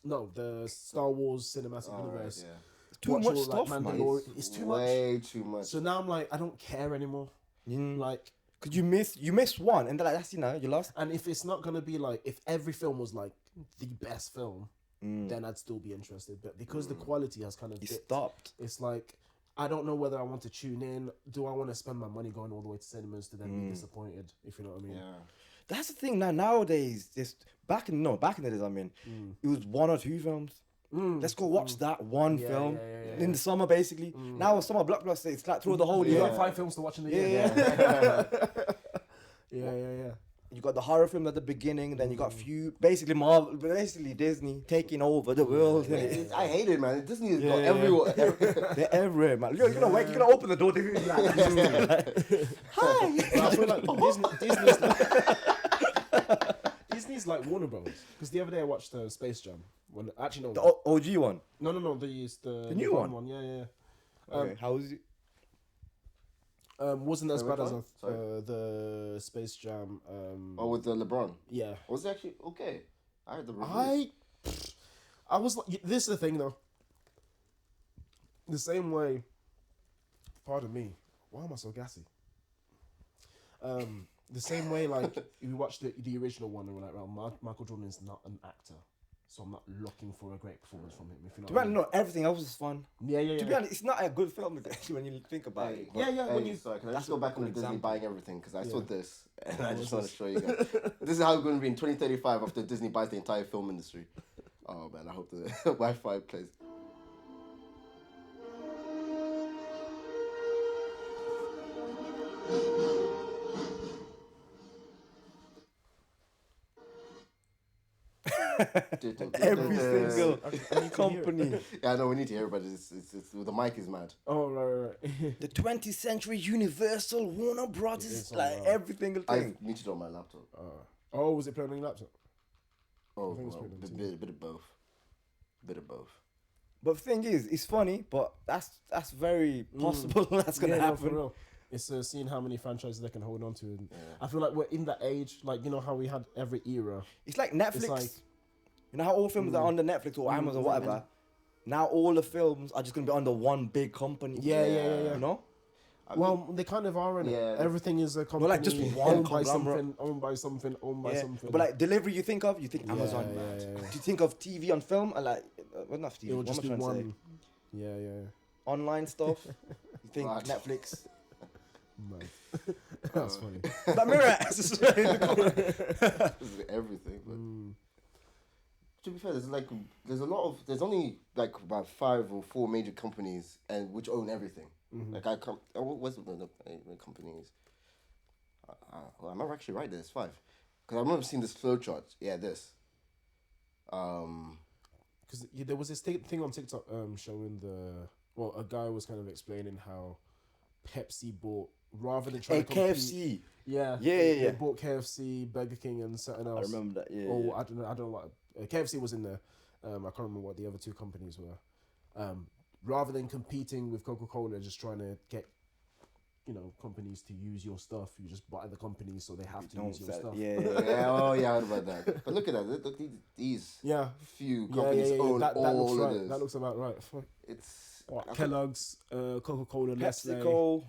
the Star Wars cinematic universe. Yeah. too Watch much all, stuff, like, man. Mandalorian. It's too much. Way too much. So now I'm like, I don't care anymore. Like, Cause you miss one, and they're like, that's you lost. and if it's not gonna be like, if every film was like the best film, then I'd still be interested. But because the quality has kind of You dipped, stopped. it's like, I don't know whether I want to tune in. Do I want to spend my money going all the way to cinemas to then be disappointed? If you know what I mean. Yeah. That's the thing now. Nowadays, back in the days, I mean, it was 1 or 2 films. Let's go watch that one film in the summer, basically. Now summer blockbuster, it's like through the whole You year. got 5 films to watch in the year. Yeah. You got the horror film at the beginning, then you got basically Marvel, basically Disney taking over the world. innit? I hate it, man. Disney has got everywhere. They're everywhere, man. You're gonna wake, you're gonna open the door. They're like, hi. But I feel like Disney's like Disney's like Warner Bros. Because the other day I watched Space Jam. When actually no, The OG one. no, the new Bond one? Yeah. Okay, how is it? Wasn't as Wait, bad which as one? Sorry. the Space Jam. Oh, with the LeBron. Yeah. Was it actually okay? I heard the reviews. I was like, this is the thing though. The same way. Pardon me. Why am I so gassy? The same way, like you watch the original one, and we're like, well, Michael Jordan is not an actor, so I'm not looking for a great performance from him. If you know To be what I honest, mean. no, everything else was fun. Yeah. To be honest, it's not a good film when you think about it. Yeah, when you- Sorry, can I that's just go a back on good the Disney example. buying everything? Because I saw Yeah. this and I just want to show you guys. This is how it's going to be in 2035 after Disney buys the entire film industry. Oh man, I hope the Wi-Fi plays. Every single I need to hear it. company. Yeah, I know we need to hear, but it's the mic is mad. Oh right. The 20th Century Universal Warner Brothers, It's like all every single I thing. muted on my laptop. Oh, was it playing on your laptop? Oh, think it's well, pretty bit of both. Bit of both. But the thing is, it's funny, but that's very possible that's gonna No, happen. for real. It's seeing how many franchises they can hold on to. And I feel like we're in that age, like, you know how we had every era. It's like Netflix. It's like- You know how all films are under Netflix or Amazon or whatever. Now all the films are just gonna be under one big company. Yeah. You know? Well, they kind of are in Yeah. it. Everything is a company like just one owned by conglomerate. owned by something. Yeah. But like delivery, you think Amazon. yeah. Do you think of TV on film? Or like, well, not TV. it will What just am be I trying to say? one. Yeah. Online stuff. You think Right. Netflix? Man. That's funny. That mirror. This is everything. But to be fair, there's only like about 5 or 4 major companies and which own everything. Like what's the companies? Well, I'm not actually right there. It's 5 because I remember seeing this flow chart. Yeah, this. Because there was this thing on TikTok showing a guy was kind of explaining how Pepsi bought, rather than trying Hey, to compete, KFC. Yeah. Yeah. They bought KFC, Burger King, and something else. I remember that. Yeah. Oh, I don't know what KFC was in there. I can't remember what the other 2 companies were. Rather than competing with Coca-Cola, just trying to get, companies to use your stuff, you just buy the companies so they have to use your stuff. Yeah. Yeah, oh yeah, I heard about that. But look at that. Look these Yeah. few companies own That all looks of right. this. That looks about right. It's Kellogg's, Coca-Cola, Nestle, PepsiCo,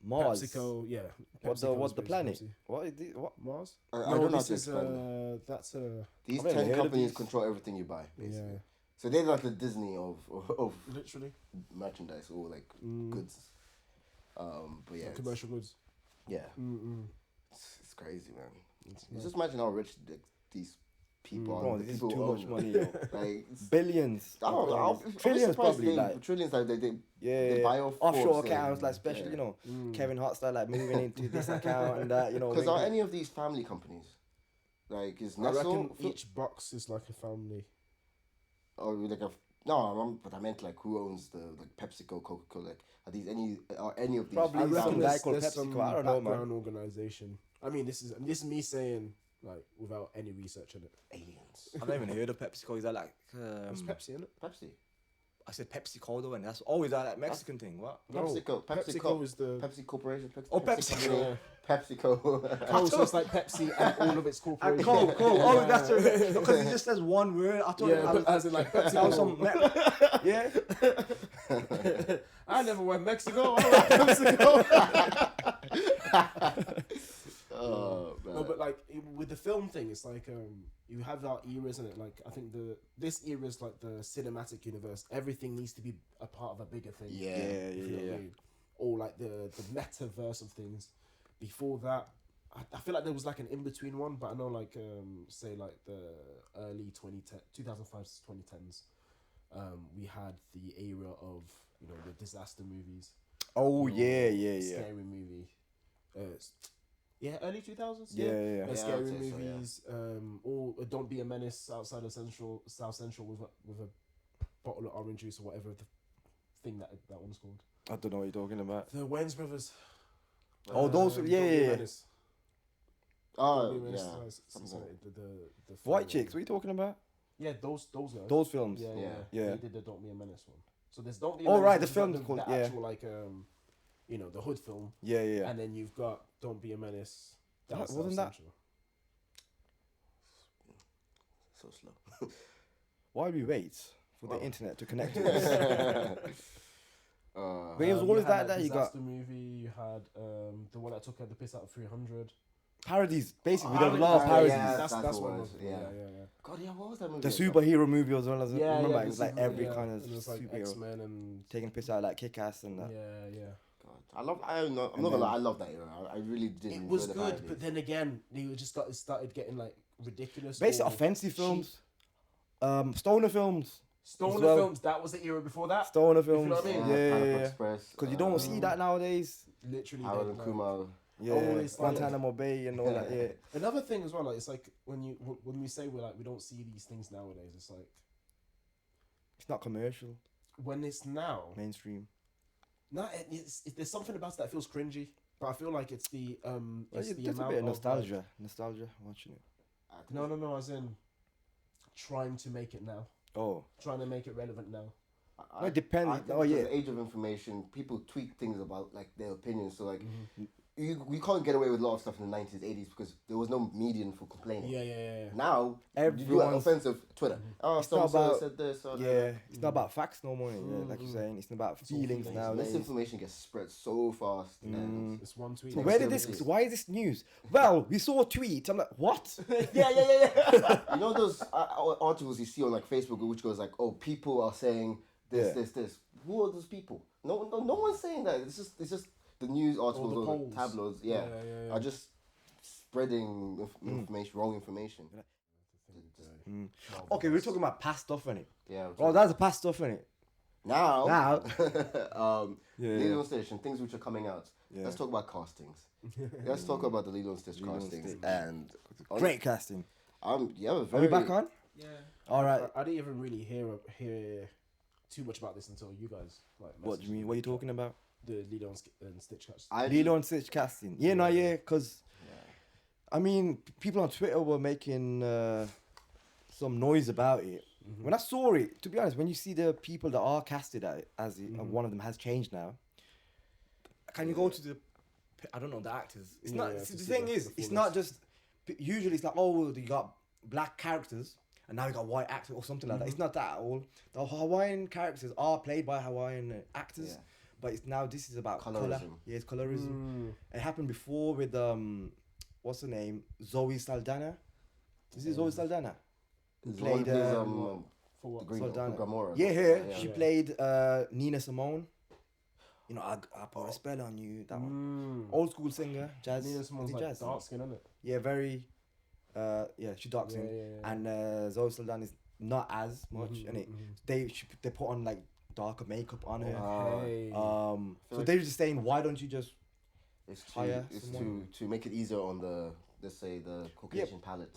Mars. PepsiCo, yeah. What's PepsiCo's the basically planet? Pepsi. What is it? What? Mars? I No, don't know how this to is explain. that's These I've never 10 heard of companies these. control everything you buy, basically. yeah, So they're like the Disney of literally merchandise or like goods. But yeah, commercial goods. yeah, it's crazy, man. You just imagine how rich these people Bro, are. The this is people too who much own money, it. yo. Like Billions. I don't know. I'm Trillions surprised probably. Like, trillions. Like they yeah. buy off offshore Forbes accounts, and- like especially yeah. Kevin Hart style, like moving into this account and that. Because are any of these family companies? Like is I reckon Nestle each box is like a family. or like a No, but I meant like who owns the PepsiCo, Coca-Cola? Like, are any of these? Probably I some reckon guy there's, called there's some PepsiCo. I don't know, man. background organization. I mean, this is me saying like without any research in it. Aliens. I've never even heard of PepsiCo. Is that like? It's Pepsi, isn't it? Pepsi. I said PepsiCo though, and that's always that Mexican thing. What? PepsiCo. PepsiCo is the Pepsi Corporation. Oh, Pepsi PepsiCo. Company, PepsiCo. Oh, so it's like Pepsi and all of its corporations. Cool. Oh, that's it. Because it just says one word. I thought Yeah, I was, as in like Pepsi. I was some yeah. I never went Mexico. I went Mexico. Oh man. No, but like with the film thing, it's like you have our era, isn't it? Like I think this era is like the cinematic universe. Everything needs to be a part of a bigger thing. Yeah. if you know what I mean. Or like the metaverse of things. Before that, I feel like there was like an in between one, but I know like say like the early 2005s, 2010s, we had the era of the disaster movies. Oh yeah. Scary movie. Early 2000s. Yeah. Yeah, Scary I'd say so, yeah. movies. Or Don't Be a Menace outside of South Central with a bottle of orange juice or whatever the thing that one's called. I don't know what you're talking about. The Wayans Brothers. Oh, those. Don't Yeah. Be a Menace. Oh Don't Be a Menace. yeah. The White chicks. What are you talking about? Yeah, those guys. Those films. Yeah. Yeah. They did the Don't Be a Menace one. So there's Don't Be a Oh, Menace. right, which the is like film called- the yeah. actual like the hood film. Yeah. And then you've got Don't Be a Menace. Down That- South wasn't that- Central. So slow. Why we wait for the internet to connect to us? Wait, what is had that you got? Disaster movie. You had the one that took the piss out of 300. Parodies. Basically, Oh, there's a lot of yeah, parodies. yeah. That's what one. it was, yeah. God, yeah, what was that movie? The superhero movie as well as Yeah, remember yeah, it was the like super- every yeah, kind of and it was like superhero X-Men and taking piss out like Kick-Ass and that. yeah. God, I'm not gonna lie, I love that era. I really did. It enjoy was the good, parodies. but then again, they just started getting like ridiculous. Basically, or offensive cheap. films, stoner films, Stoner as well. films. That was the era before that. stoner you know films. what I mean? Yeah, Pineapple yeah. Express. Because you don't see that nowadays. Literally. Harold dead, and like- Kumar. Yeah, Always like- Guantanamo Bay and all that. Yeah, Another thing as well, like it's like when we say we don't see these things nowadays. It's like it's not commercial, when it's now. mainstream. There's something about it that feels cringy, but I feel like it's the It's the just a amount bit of of nostalgia. Nostalgia watching it. No, as in trying to make it now, Oh, trying to make it relevant now. it depends. I think Oh, yeah. because the age of information, people tweak things about like their opinions. So like, we can't get away with a lot of stuff in the 90s, 80s because there was no medium for complaining. Yeah. Now, you do like Everyone's- offensive Twitter. Oh, It's not so about- said this. Or yeah. It's not about facts no more. Yeah, like you're saying, it's about feelings that. nowadays. Misinformation gets spread so fast. And It's one tweet. So Next where did level, this? please. Why is this news? Well, we saw a tweet. I'm like, what? yeah. you know those articles you see on like Facebook, which goes like, "Oh, people are saying this, Yeah. this." Who are those people? No one's saying that. It's just the news articles the or polls. the tabloids. Yeah, Yeah. are just spreading information, wrong information. Okay, we're talking about past stuff, innit? Yeah. Oh, that's the past stuff, innit? Now, Yeah. Lilo Stitch and things which are coming out. Yeah. Let's talk about castings. Let's talk about the Lilo Stitch Lilo castings. Stitch. And Great casting. yeah, Are very. we back on? Yeah. All right. I didn't even really hear too much about this until you guys like. What do you messaged mean? me. What are you talking about? The Lilo and Stitch cast. Lilo and Stitch casting. Yeah, no, yeah, because I mean, people on Twitter were making some noise about it. When I saw it, to be honest, when you see the people that are casted as it, one of them has changed now. Can you go to the? I don't know the actors. It's Yeah, not. yeah, See, to the see thing the is, it's fullest. not just. Usually, it's like, oh, you got black characters, and now you got white actors or something like that. It's not that at all. The Hawaiian characters are played by Hawaiian actors. Yeah. But it's now this is about color. Colorism. Yeah, it's colorism. It happened before with what's her name? Zoe Saldana. Is it Zoe Saldana? Who The one played who plays, For what? the Green Saldana? Gamora. Yeah, her. Yeah. She played Nina Simone. You know, I put a spell on you. That one. Old school singer, jazz. Nina Simone's is it like jazz? dark skin, isn't it? Yeah, very. Yeah, she dark skin. Yeah. And Zoe Saldana is not as much, and they put on like darker makeup on her. Hey. So they were just saying, why don't you just It's hire it's someone? to make it easier on the, let's say, the Caucasian palate.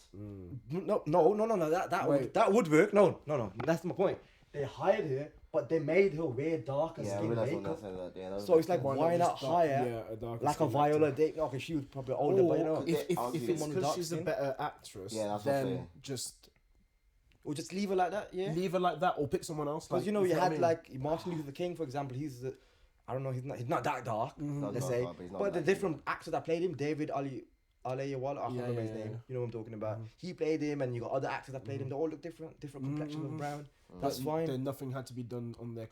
No, that Wait. that would work. No, that's my point. they hired her, but they made her wear darker Yeah, I skin realized when I makeup. said that. Yeah, that was So it's like, Why why not not just dark- hire a darker like a skin Viola actor? Davis? Okay, she was probably older, but you know, Or they if argue- it's someone with because dark she's a skin. better actress, Yeah, that's what I'm then saying. just or just leave her like that. Yeah, leave her like that, or pick someone else. because Like, you know you what I had mean? like Martin Luther King, for example. I don't know, he's not that dark. Not Let's dark, say, but he's not but the black different actor that played him, David Aleyawala, I can't Yeah, remember his yeah, name. yeah. You know what I'm talking about. He played him, and you got other actors that played him. They all look different complexions of brown. That's But fine. Then nothing had to be done on their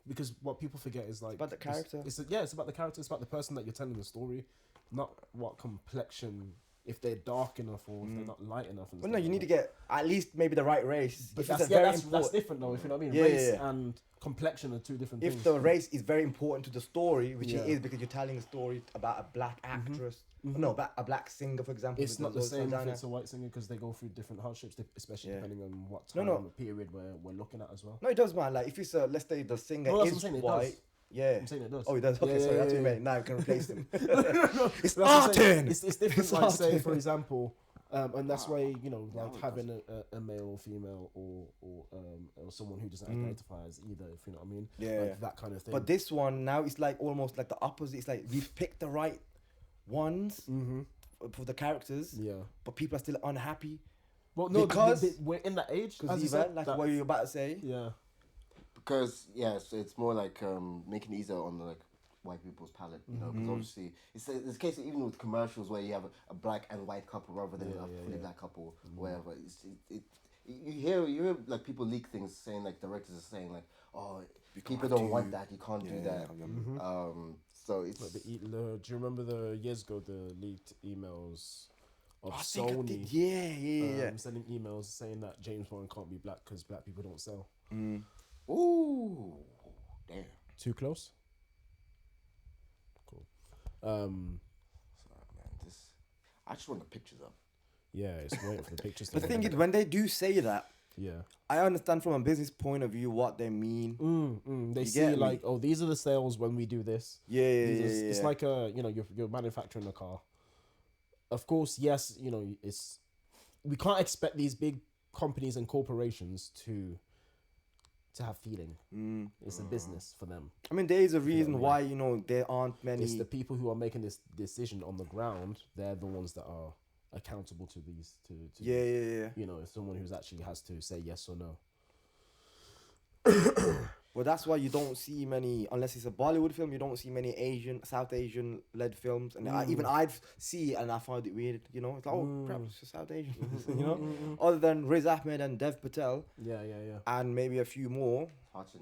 because what people forget is like About the character. It's about the character. It's about the person that you're telling the story, not what complexion. If they're dark enough or if they're not light enough. And Well, stuff no, you like need to that. get at least maybe the right race. But If that's, it's a very that's important, different though. If you know what I mean, Yeah, race yeah. and complexion are two different if things. the race is very important to the story, which it Yeah. is because you're telling a story about a black actress, no, a black singer, for example. It's with not the Zoe same if Saldana. it's a white singer because they go through different hardships, especially Yeah. depending on what No, time no. or period we're looking at as well. No, it does, man. Like if it's let's say the singer No, that's what I'm is saying, it white, does. yeah. I'm saying it does. Oh, it does. Okay, Yeah, sorry, yeah, that's what yeah, you yeah. meant. Now you can replace them. It's That's what I'm our saying. turn. It's different. It's Like our say, turn. for example, and that's why you know, Yeah, like it having a male or female or someone who doesn't identify as either, if you know what I mean. Yeah. Like that kind of thing. But this one now it's like almost like the opposite. It's like we've picked the right ones for the characters, yeah. but people are still unhappy Well, no, because- we're in that age. because As you even said, like that- what you're about to say. Yeah. Because yes, it's more like making it easier on the like white people's palate, you know. Because obviously, it's a case of, even with commercials where you have a black and white couple rather than a fully black couple, whatever. You hear like people leak things saying like directors are saying like, oh, people don't want that, you can't do that. So it's But do you remember the years ago the leaked emails of I think I Sony? did. Yeah. Sending emails saying that James Bond can't be black because black people don't sell. ooh, damn. Too close. Cool. Sorry, man. I just want the pictures up. Yeah, it's waiting for the pictures. The thing is, when they do say that, yeah. I understand from a business point of view what they mean. They You see get me? like, oh, these are the sales when we do this. Yeah. It's like you're manufacturing a car. Of course, yes, we can't expect these big companies and corporations to have feeling. It's a business for them. I mean, there is a reason why there aren't many. It's the people who are making this decision on the ground. They're the ones that are accountable to these. To Yeah. Someone who's actually has to say yes or no. Well, that's why you don't see many, unless it's a Bollywood film, you don't see many South Asian led films. And even I'd see it and I find it weird, It's like, oh, perhaps it's just South Asian, Other than Riz Ahmed and Dev Patel. Yeah. And maybe a few more.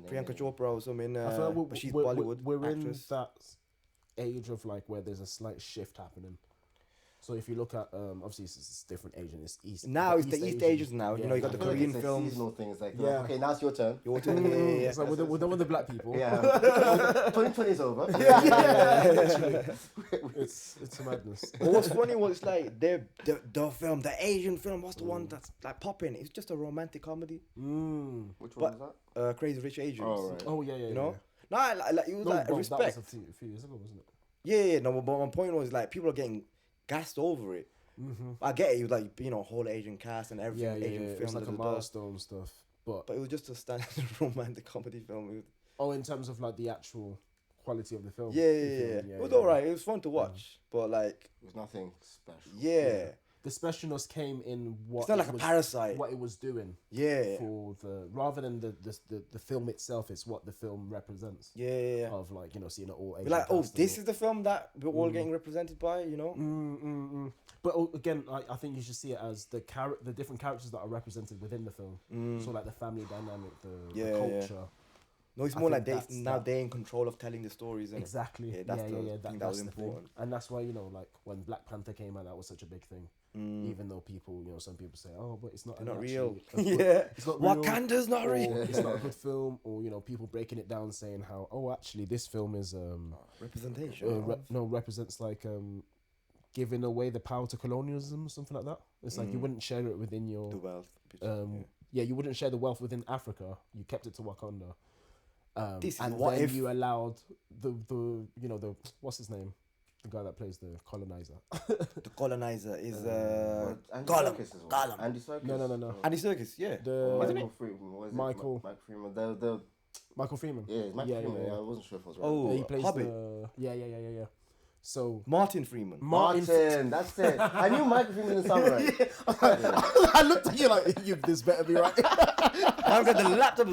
Priyanka Chopra or something. I feel like but she's Bollywood we're actress. in that age of like where there's a slight shift happening. So if you look at obviously it's different Asian, it's East. Now but it's the East Asians now. yeah, You got the I feel like Korean it's a films. seasonal thing. It's like, Yeah. okay, now it's your turn. Your turn. Yeah. It's like we're done with the black people. Yeah, 2020 is over. It's a madness. But what's funny was like the film, the Asian film, what's the one that's like popping? It's just a romantic comedy. Which one was that? Crazy Rich Asians. Oh, right. Oh yeah. You know? No, like it was No, like well, respect. that was a few years ago, wasn't it? Yeah, no, but my point was like people are getting gassed over it. I get it. It was like whole Asian cast and everything. Asian It film. was like a milestone stuff, but But it was just a standard romantic comedy film. in terms of like the actual quality of the film. Yeah. It was alright. It was fun to watch, but like, It was nothing special. yeah. The specialness came in what It's not like it a was, Parasite. what it was doing. Yeah. For rather than the film itself, it's what the film represents. Yeah. Of like seeing it all. We're like, oh, this is the film that we're all getting represented by, But again, I think you should see it as the different characters that are represented within the film. So like the family dynamic, the culture. No, it's I more think like they're that. in control of telling the stories. Innit? Exactly. Yeah, that's the thing that was the thing. important. And that's why like when Black Panther came out, that was such a big thing. Even though people, some people say, oh, but it's not. They're not actually real. a good- Yeah. It's not real. Wakanda's not or real. It's not a good film, or people breaking it down saying how, oh, actually this film is Representation. represents like giving away the power to colonialism or something like that. It's like you wouldn't share it within your The wealth. you wouldn't share the wealth within Africa. You kept it to Wakanda. This is and what then if- you allowed the what's his name? The guy that plays the colonizer. The colonizer is Andy Gollum. Serkis as well. Gollum. Andy Serkis. No. Andy Serkis, yeah. Michael Freeman. What is it? Michael. Mike Freeman. The Michael Freeman. yeah, it's Michael Freeman. Yeah. I wasn't sure if I was right. Oh, Yeah, he plays Hobbit. Yeah. So Martin Freeman. Martin, that's it. I knew Michael Freeman in some right. I looked at you like, this better be right. I've got the laptop.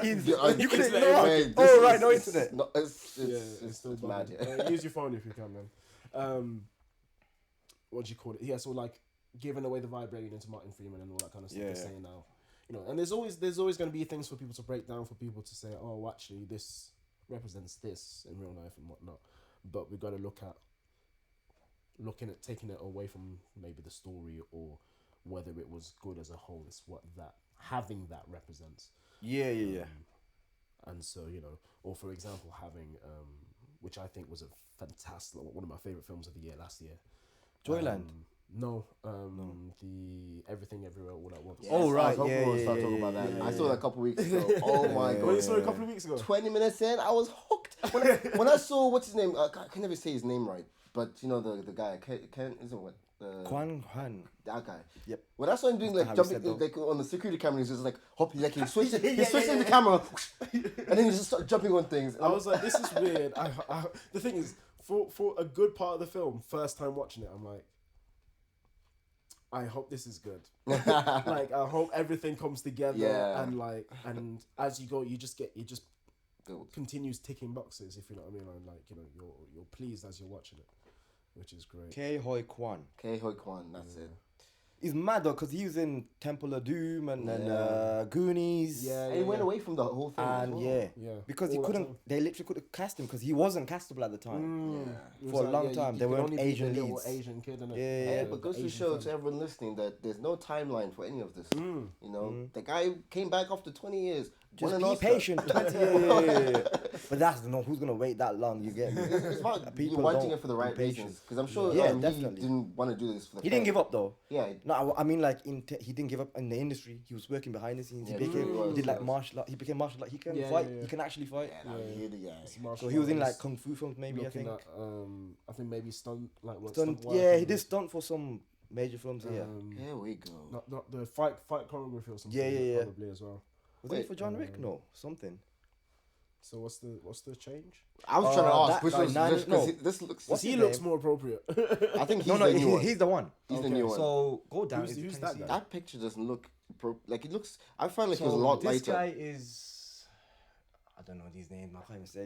You couldn't know. Mate, Oh, right, no internet. It's still mad. bugging. Use your phone if you can, man. What do you call it? Yeah, so like giving away the vibrating into Martin Freeman and all that kind of stuff. Yeah. They're saying now, and there's always going to be things for people to break down, for people to say, oh, actually, this represents this in real life and whatnot. But we've got to looking at taking it away from maybe the story or whether it was good as a whole. It's what that having that represents. Yeah. And so, or for example, having, which I think was a fantastic, one of my favorite films of the year last year. Joyland. No, the Everything Everywhere All at Once. Yes, Oh, right, I was hoping yeah, we'll start talking about that. I saw that a couple weeks ago. Oh my god! Well, you saw it a couple of weeks ago. 20 minutes in, I was hooked. When I saw what's his name, I can never say his name right, but the guy Ken isn't what Quan Han. that guy. Yep. When I saw him doing That's like how he jumping said, though. like on the security camera, he's just like hopping, like he switched the camera, and then he just started jumping on things. I was like, this is weird. The thing is, for a good part of the film, first time watching it, I'm like, I hope this is good. Like, I hope everything comes together. Yeah. And as you go, it just Build. continues ticking boxes, if you know what I mean. And you're pleased as you're watching it, which is great. Ke Hoi Kwan. Ke Hoi Kwan, that's it. He's mad though, because he was in Temple of Doom and then Goonies. Yeah, And he went away from the whole thing. as And well. yeah, because he All that couldn't, time. they literally couldn't cast him because he wasn't castable at the time. It was For a long you time, could they weren't only be Asian the little leads. Asian kid, innit? Yeah. Hey, but goes to Asian show film. to everyone listening that there's no timeline for any of this. The guy came back after 20 years. Just won be an Oscar. patient. 20 yeah. But that's who's gonna wait that long. You get me? It's about People wanting don't it for the right be patient. reasons. Because I'm sure Yeah, he definitely. didn't want to do this for the He didn't fame. give up though. Yeah. No, I mean like he didn't give up in the industry. He was working behind the scenes. Yeah, he did like was. martial art. He became martial art. He can Yeah, fight. yeah, yeah. He can actually fight. It's martial So he was in arts. like kung fu films maybe. I Looking think. at, I think maybe stunt work Yeah, he and, did stunt for some major films. Yeah. Here we go. Not the fight choreography or something. Yeah. Probably as well. Was it for John Wick? No, something. So what's the change? I was trying to ask that which guy, was Nani- this, no. this looks. What's He his looks name? more appropriate. I think he's No, the new one. he's the one. He's the Okay. new one. So go down. Who's Can you that see guy? That picture doesn't look like it looks. I felt like it was a lot this lighter. guy is, I don't know these names. I can't even say it.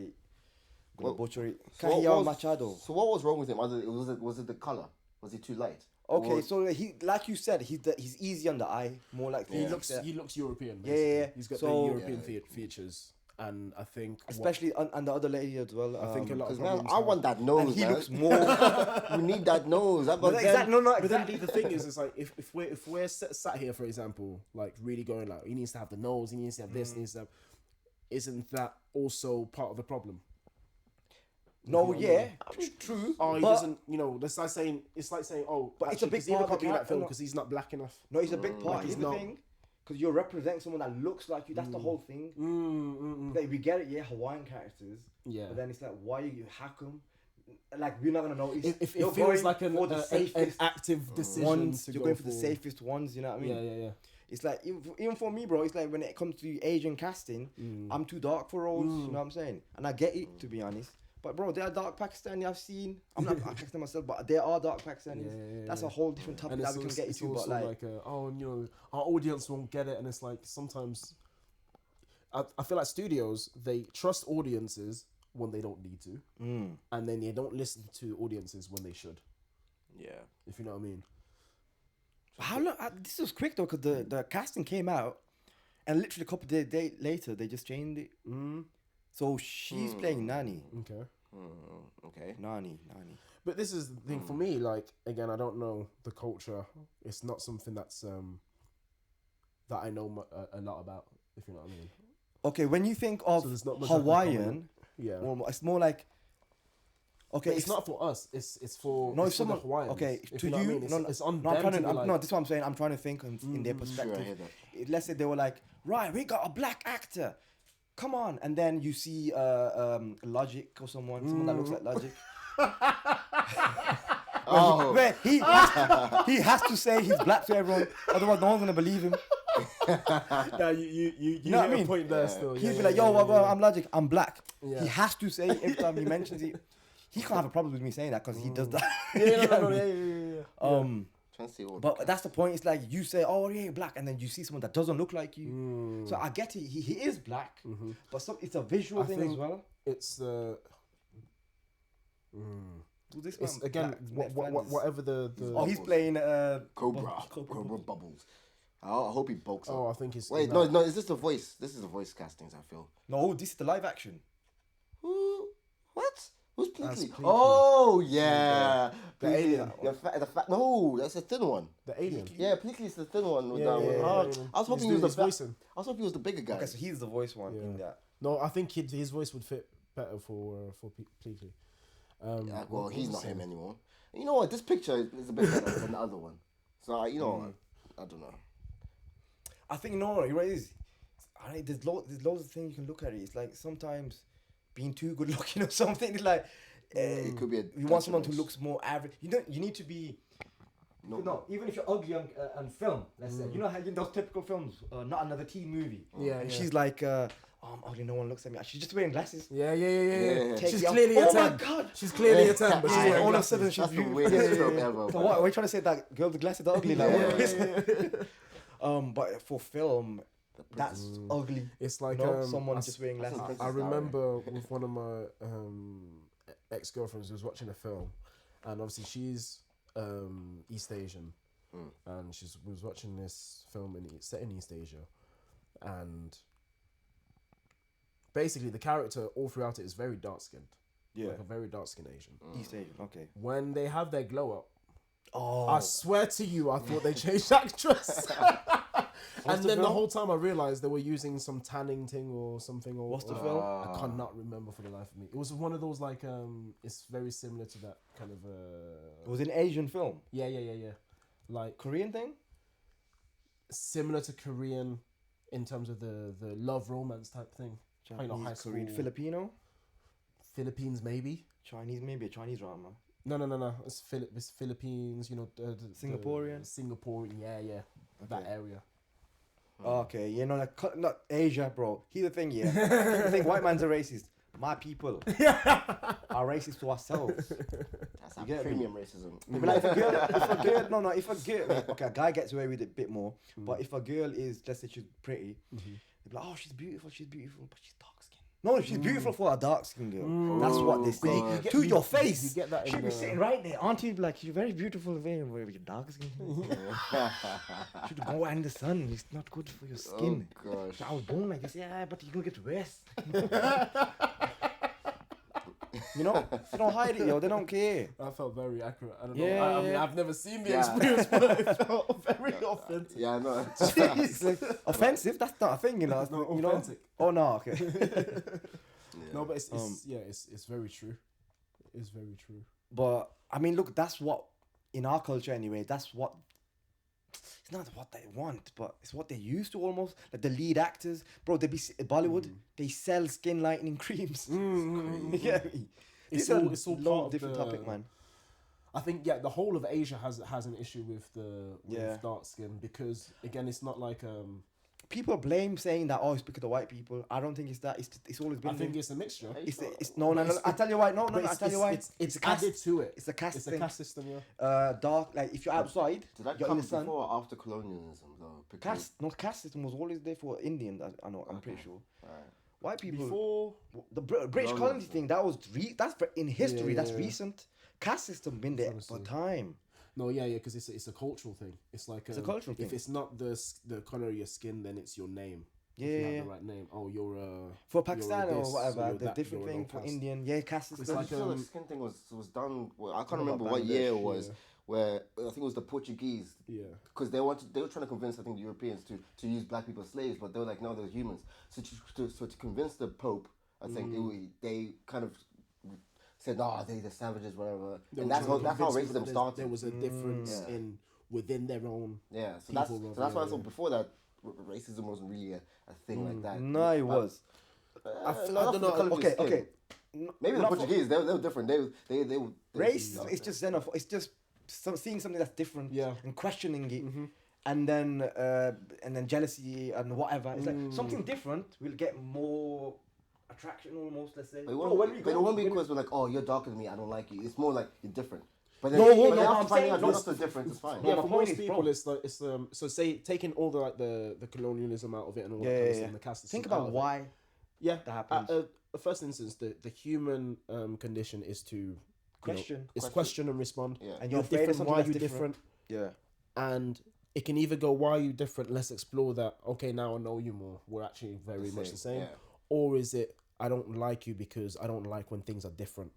I'm gonna Well, butcher it. So what Cahill was- Machado. So what was wrong with him? Was it the color? Was he too light? Okay, Or- so he, like you said, he's easy on the eye, more like He Yeah. looks European. Yeah, Basically. yeah. He's got So- the European features, and I think especially and the other lady as well. I think a lot of Because man, problems I want that nose. and he man. looks more. We need that nose. That But but exactly, no, But then exactly. the thing is, it's like if we're sat here, for example, like really going like he needs to have the nose, he needs to have this, he needs to have. Isn't that also part of the problem? No, yeah, true. Oh, he but, doesn't. It's like saying oh, But it's a big he part of can't the be in that character, film no. because he's not black enough. No, it's a big part. Like Here's he's the not. thing, because you're representing someone that looks like you. That's the whole thing. Like, we get it, yeah, Hawaiian characters. Yeah. But then it's like, why you hack them? Like, we're not gonna notice. If You're it feels going like for the an safest active decision, ones. to You're go going for the safest ones. You know what I mean? Yeah. It's like even for me, bro. It's like when it comes to Asian casting, I'm too dark for roles. You know what I'm saying? And I get it, to be honest. But bro, there are dark Pakistani I've seen. I'm not Pakistani myself, but there are dark Pakistanis. Yeah. That's a whole different topic And that we can get it's into. But also like, our audience won't get it, and it's like sometimes I feel like studios, they trust audiences when they don't need to, and then they don't listen to audiences when they should. yeah. If you know what I mean. How long? This was quick though, because the casting came out, and literally a couple of days later they just changed it. So she's playing Nani. Okay. okay. Nani. But this is the thing for me. Like again, I don't know the culture. It's not something that's that I know a lot about. If you know what I mean. Okay, when you think of So there's not much I can Hawaiian, Yeah. well, it's more like. Okay, But it's not for us. It's for No, it's if for the someone Hawaiians. okay If to you know what I you. mean. No, It's on no, I'm them trying to to. be I'm, like, no, this is what I'm saying. I'm trying to think in their Sure, I perspective. hear that. Let's say they were like, right, we got a black actor, come on, and then you see Logic or someone that looks like Logic, Oh, Where he has to say he's black to everyone, otherwise no one's gonna believe him. Yeah, you know what I hit a mean? point there still. He'd Yeah, be like, yeah, "Yo, yeah, well, yeah. I'm logic. I'm black." Yeah. He has to say it every time he mentions it. He can't have a problem with me saying that because he does that. Yeah, You get no, me? yeah. trying to see what. But that's the point. It's like you say, "Oh, yeah, you're black," and then you see someone that doesn't look like you. Mm. So I get it. He is black, but it's a visual thing as think well. It's Well, this it's man, again Black Flanders. whatever the. Oh, he's playing Cobra Bubbles. I hope he bulks up. Oh, I think it's. Wait, no, is this the voice? This is the voice castings, I feel. No, this is the live action. Who? What? Who's That's Pleakley? Pleakley. Oh, yeah. The Pleakley. alien. No, that's a thin one. The alien. Yeah, Pleakley's the thin one. With Yeah, that yeah, one. yeah, Oh, yeah. I was hoping He's he was doing the his voicing. I was hoping he was the bigger guy. Okay, so he's the voice one in that. No, I think his voice would fit better for Pleakley. Yeah, well, what he's was not I him saying? anymore. You know what? This picture is a bit better than the other one. So, you know what? I don't know. I think no, you're right. There's loads of things you can look at it. It's like sometimes being too good looking or something. It's like It could be a. you want someone who detriment. looks more average. You need to be. No, even if you're ugly on film, let's say, you know how in those typical films, not another teen movie. Yeah, And yeah. she's like, I'm ugly, no one looks at me. She's just wearing glasses. Yeah. Take She's the- clearly a oh 10. my God. She's clearly a 10, but she's Yeah, wearing all of a glasses. sudden she's That's the beautiful. weirdest trope ever. So what? Are we trying to say that girls with glasses are ugly? Like, Yeah. but for film, that's ugly. It's like someone just wearing glasses. I remember with one of my ex-girlfriends who was watching a film, and obviously she's East Asian, and she was watching this film and it's set in East Asia, and basically the character all throughout it is very dark skinned, like a very dark skinned Asian. East Asian, okay. When they have their glow up, Oh, I swear to you, I thought they changed actress. And then the whole time I realized they were using some tanning thing or something. Or what's the film? I cannot remember for the life of me. It was one of those like it's very similar to that kind of It was an Asian film. yeah. Like Korean thing? similar to Korean in terms of the love romance type thing. Probably not high Japanese, Korean, school. Filipino? Philippines maybe. Chinese, maybe a Chinese drama. No. It's Philippines. You know, Singaporean? Singaporean. Yeah. That area. Okay, you know, like not Asia, bro. Here's the thing, yeah. I think white man's a racist. My people are racist to ourselves. That's You get me? premium racism. But like if a girl, okay, a guy gets away with it a bit more. But if a girl is, let's say she's pretty, they'd be like, oh, she's beautiful, but she's dark skinned. No, she's beautiful for a dark skinned girl. That's what they say. God. To your face. You get that in She'd be the- sitting right there. Auntie would be like, you're very beautiful, very dark skinned. Should go out in the sun. It's not good for your skin. Oh, gosh. I was born like this. Yeah, but you're going to get worse. You know, they don't hide it, yo. They don't care. That felt very accurate. I don't Yeah, know. I mean, yeah. I've never seen the Yeah. experience, but it felt very authentic. Yeah, I know. It's like, offensive. That's not a thing, you know. It's No, you know? authentic. Oh no, okay. No, but it's very true. It's very true. But I mean, look, that's what in our culture anyway. That's what. It's not what they want, but it's what they used to almost. Like the lead actors, bro. They be Bollywood. They sell skin lightening creams. You get me? It's These are all long, part of different the- topic, man. I think the whole of Asia has an issue with dark skin because again it's not like People blame saying that it's because of white people. I don't think it's that. It's always been. I think it's a mixture. No. I tell you why. No. But I tell you why. It's a caste. added to it. It's a caste It's thing. a caste system, yeah. Dark. Like if you're outside, Did that you're come in the sun. before or after colonialism, though? Because Caste system was always there for Indians. I know. I'm pretty sure. Alright. White people. Before The British colony Colonialism. thing. That was in history. Yeah, that's yeah. recent. Caste system been there for Honestly. time. no, yeah, because it's a cultural thing. It's like It's a cultural If thing. it's not the color of your skin, then it's your name. Yeah, If you yeah, have yeah. the right name. Oh, you're For Pakistan or this, so whatever, you're the that, different you're a thing low for caste. Indian. Yeah, caste system. I like, feel the skin thing was done. Well, I can't About remember what Bangladesh, year it was. yeah. Where I think it was the Portuguese. Yeah. Because they were trying to convince, I think, the Europeans to use black people as slaves, but they were like, no, they're humans. So to convince the Pope, I think they kind of said, no, they're savages, whatever. They And were that's trying to how convince people racism that started. There was a difference Yeah. within their own. Yeah, so people that's rather, why I yeah. thought before that racism wasn't really a thing like that. No, it But- was. I not don't for the know. colour of your Okay, skin. okay. Maybe the not for- Portuguese, they were different. They Race, it's just xenophobic. It's just seeing something that's different and questioning it, and then jealousy and whatever. It's like something different will get more attraction almost. Let's say. But it won't be because we're like, oh, you're darker than me, I don't like you. It's more like you're different. But then, I'm finding saying out you're not so different, it's fine. Yeah, my for point most is, people, bro. it's like so say taking all the like the colonialism out of it and all that kind of stuff, and the caste Think system out about of why it. Yeah, that happens. At first instance, the human condition is to Question. question and respond. Yeah. And You're you're afraid of different. something Why are that's you different? Yeah. And it can either go, why are you different? Let's explore that. Okay, now I know you more. We're actually very much the same. Yeah. Or is it, I don't like you because I don't like when things are different.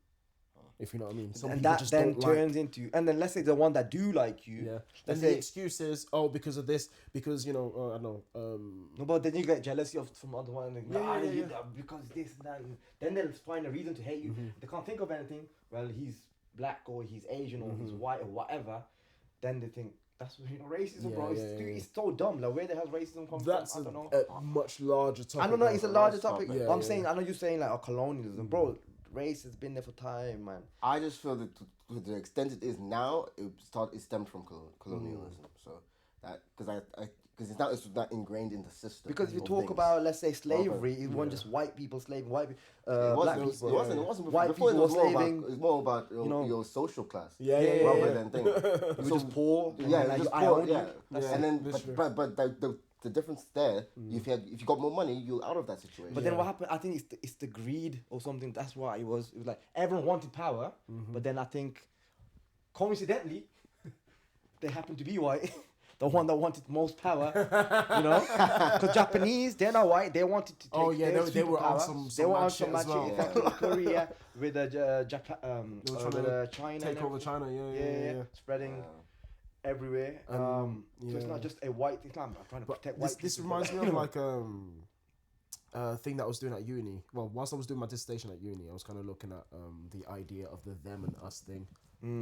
If you know what I mean. Some And people that just then don't turns into, and then let's say the one that do like you. Yeah. Let's Then say, the excuse is, oh, because of this, because I don't know. no, but then you get jealousy from other one. Like, Yeah. because this and that. And then they'll find a reason to hate you. They can't think of anything. Well, he's black or he's Asian or he's white or whatever. Then they think that's racism, bro. It's so dumb. Like, where the hell racism comes That's from? I don't know. a much larger topic. I don't know. It's a larger topic. topic. Yeah, I'm yeah. saying. I know you're saying like colonialism, bro. Race has been there for time, man. I just feel that to the extent it is now, it stemmed from colonialism. So that because it's not ingrained in the system. Because if you of talk things. about, let's say, slavery, it wasn't just white people slaving, black people. It wasn't before. White Before it people was more about, slaving, it was more about know. your social class. Yeah. Rather than thing. You were just poor. And Yeah, then, it like, was just I poor. own Yeah, you. and then literally. but the difference there, if you got more money, you're out of that situation. But then what happened? I think it's the greed or something. That's why it was like everyone wanted power, but then I think coincidentally they happened to be white. The one that wanted most power, because Japanese, they're not white. They wanted to take they were on superpower. some They were mad on shit some as mad well. shit. Exactly. Korea with Japan, They were trying with to China, and take over everything. China. Yeah. Spreading everywhere. So it's not just a white thing. I'm trying to protect white This people, reminds but- me of like a thing that I was doing at uni. Well, whilst I was doing my dissertation at uni, I was kind of looking at the idea of the them and us thing.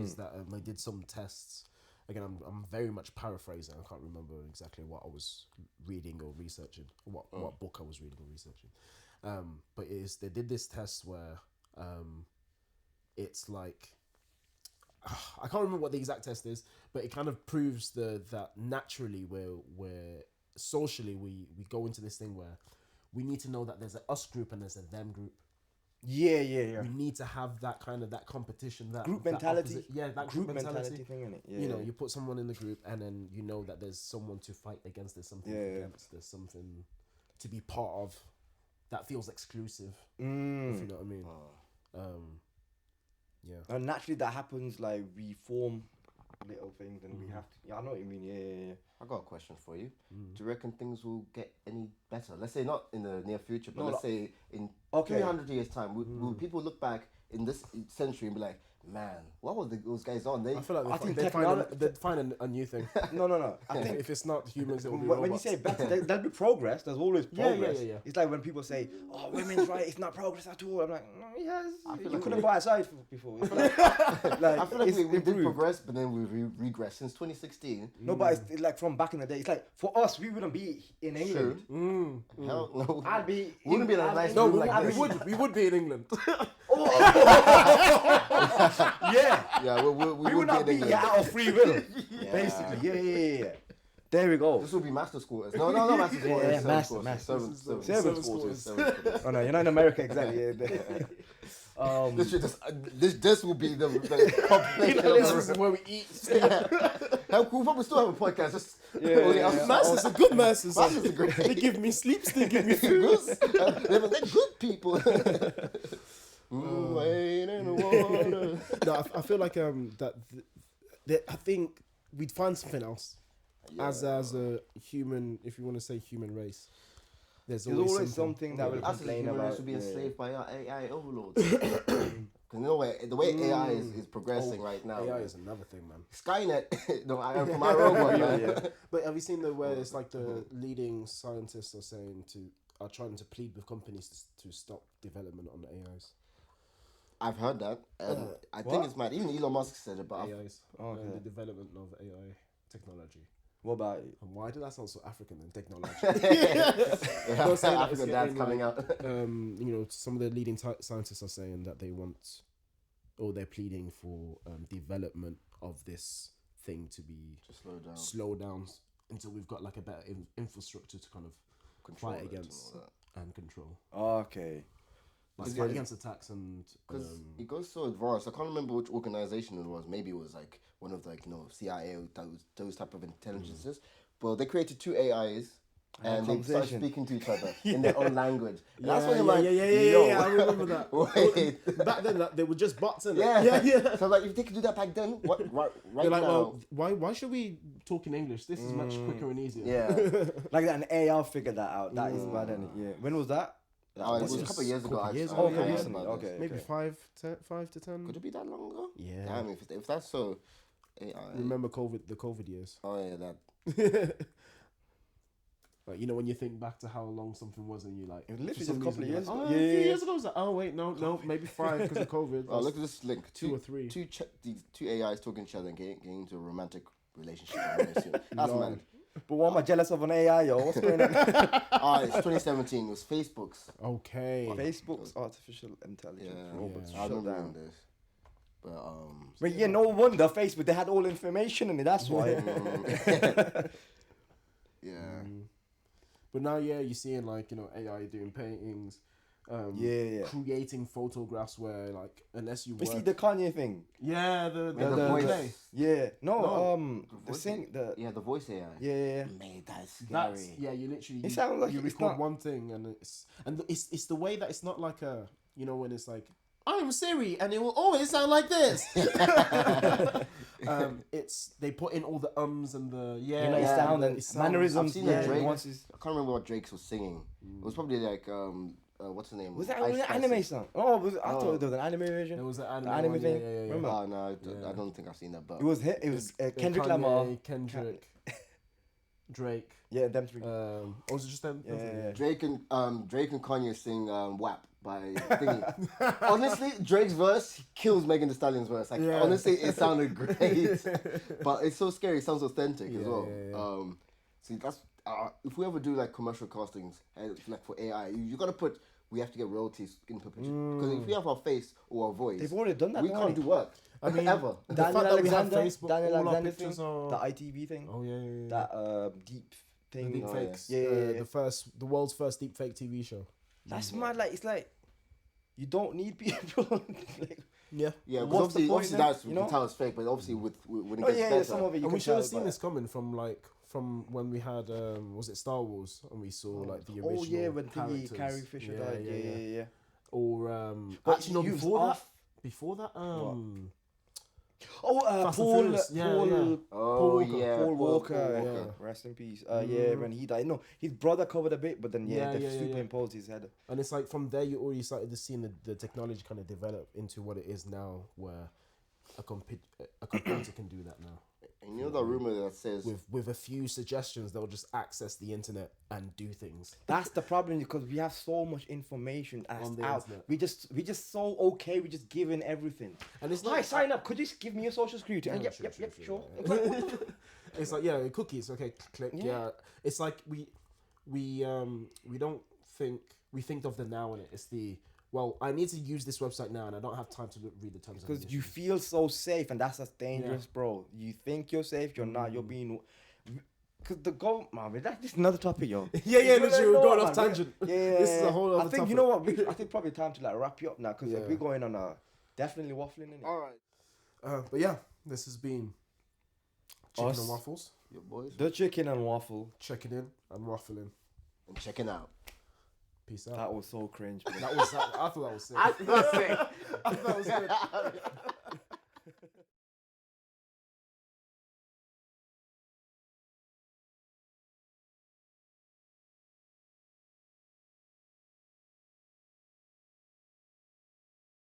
Is that I did some tests. Again, I'm very much paraphrasing. I can't remember exactly what I was reading or researching, what book I was reading or researching. But they did this test where it's like I can't remember what the exact test is, but it kind of proves that naturally we're socially we go into this thing where we need to know that there's an us group and there's a them group. Yeah. We need to have that kind of that competition, that Group that mentality. opposite- that Group mentality thing in it. Yeah. you put someone in the group and then you know that there's someone to fight against, there's something against, there's something to be part of that feels exclusive, if you know what I mean. And naturally that happens, like we form little things and we have to, I know what you mean, yeah. I got a question for you. Do you reckon things will get any better? Let's say not in the near future, but let's say in 300 years' time, will people look back in this century and be like, man, what were those guys on? I feel like I think they'd find a new thing. No. I think If it's not humans, it will be when you robots. say better, there'll be progress. There's always progress. Yeah. It's like when people say, "Oh, women's right, it's not progress at all." I'm like, "No, yes, you like couldn't go outside before." It's like, I feel like it's we did improved. progress, but then we regressed since 2016. No, but it's like from back in the day. It's like for us, we wouldn't be in England. Hell no. I'd be. Wouldn't be in a nice No, room like this. we would be in England. Yeah. Yeah, We would not be be in here England. out of free will, basically. Yeah. There we go. This will be master quarters. No, master quarters. Yeah, servant master. quarters. Servants' quarters. Oh no, you're not in America exactly. Yeah. This will be the population. This is where we eat. We'll probably still have a podcast. Just only us. Masters are good masters. Masters are great. They give me sleeps. They give me food. They're good people. Wait in the water. No, I feel like I think we'd find something else as a human, if you want to say human race. There's always something that will Us as complain human race about. should be enslaved by our AI overlords. Because the way AI is progressing right now. AI is another thing, man. Skynet, no, I am from my robot, man. But have you seen the where it's like the leading scientists are trying to plead with companies to stop development on AIs? I've heard that. I think it's mad. Even Elon Musk said it, but AIs, the development of AI technology. What about it? And why did that sound so African and technology? Yeah, They're saying that African it's dad's getting, coming like, out. You know, some of the leading scientists are saying that they want, or they're pleading for development of this thing to be Just slow down. slow down until we've got like a better infrastructure to kind of Control fight it and against all that. and control. Okay. Like Is fight it- against attacks and Because it goes so advanced. I can't remember which organization it was. Maybe it was like one of like CIA or those type of intelligences. But they created 2 AIs and they started conversation. speaking to each other in their own language. And yeah, that's when you're yeah, like, yeah, I remember that. Wait. Back then, they were just bots, innit? Yeah. So like, if they could do that back then, what right They're like, now? well, why should we talk in English? This is much quicker and easier. Yeah. Like that, an AI figured that out. That is mad, isn't it? Yeah. When was that? It was What's a this? couple of years ago. Couple years I ago, heard yeah, about recently, this. okay. Maybe 5 to 10. Could it be that long ago? Yeah. Damn, if that's so. AI. Remember the COVID years? Oh yeah, that. Like, you know, when you think back to how long something was, and you like, It was literally for just some a couple of reason, years you're ago. like, oh, a Yeah. few years ago. It's like, oh wait, no, maybe 5 because of COVID. Oh, look at this link. 2 or 3. These 2 AIs talking to each other and getting into a romantic relationship. Very soon. That's Lol. mad. But why am I jealous of an AI, yo? What's going on? It's 2017. It was Facebook's. Okay. Facebook's artificial intelligence Yeah, robots. I Shut remember down. this. But But yeah, no wonder Facebook. They had all the information in it. That's why. yeah. But now, yeah, you're seeing like, you know, AI doing paintings, Yeah. creating photographs where like unless you You see work, the Kanye thing? yeah, Yeah, the the voice. voice. Yeah. No. No. The thing. The Yeah, the voice AI. yeah. Mate, that's scary. that's yeah, you literally It sounds like you it's record not- one thing and it's the way that it's not like a, you know, when it's like, I'm Siri and it will always sound like this. It's they put in all the ums and the You know, yeah, sound and it sounds- mannerisms. I've seen Yeah. the Drake. Nuances. I can't remember what Drake was singing. It was probably like what's the name? Was that Ice an Spice. anime song? Oh, I No. thought there was an anime There version. was an The anime, anime one, thing. yeah. Remember? Oh no, Yeah. I don't think I've seen that. But It was hit. It was Kendrick Kanye, Lamar. Kendrick, Drake. Yeah, them 3. Or was it just them? Yeah. Drake and Kanye sing WAP by Thingy. Honestly, Drake's verse kills Megan Thee Stallion's verse. Like Yeah. honestly, it sounded great, but it's so scary. It sounds authentic as Yeah, well. yeah. See, that's if we ever do like commercial castings, like for AI, you gotta put. We have to get royalties in perpetuity because if we have our face or our voice, They've already done that. we can't do work. I mean, ever. The Daniel fact that we have Alexander. Facebook, Daniel all our Alexander pictures thing. are- The ITV thing. Oh yeah. That deep thing. Deep Oh, fakes. yeah. The world's first deep fake TV show. That's mad. Like it's like you don't need people. Like, Yeah. Yeah, What's because the point obviously then? that's You you know? can tell it's fake, but obviously when it oh gets yeah, better, some of it you And can we should have tell, seen but- this coming from when we had was it Star Wars and we saw like the original Oh yeah, when characters. Carrie Fisher died. Yeah. Or But actually no, he was before that. off. Before that, Oh, Fast and Paul, Furious. Yeah, Paul, yeah. oh Walker. yeah, Paul Walker. Yeah. Rest in peace. Yeah, when he died. No, his brother covered a bit, but then Yeah, they yeah, yeah. superimposed his head. and it's like from there you already started to see the technology kind of develop into what it is now, where a computer can do that now. And you know that rumor that says With a few suggestions, they'll just access the internet and do things. That's the problem because we have so much information On the out. internet. We just so okay. We just giving everything. And it's Hi, not sign up. Could you just give me your social security? Yeah, Yep, sure, sure. yeah. It's like, what the fuck? It's like, yeah, cookies. Okay, click. Yeah. Yeah, it's like we don't think we think of the now in it. It's the I need to use this website now, and I don't have time to read the terms. and Because you conditions. feel so safe, and that's dangerous, bro. You think you're safe, you're not. You're being. Because the goal, man, that's just another topic, yo. yeah, literally, we're No, going man, off tangent. Yeah, This is a whole other I think topic. you know what. I think probably time to like wrap you up now because Yeah. we're going on a definitely waffling in it. all right, But yeah, this has been Chicken Us. and Waffles. your boys, The chicken and waffle. Checking in and waffling. and checking out. Peace out. That was so cringe. I thought that was sick. I was sick. I thought that was good.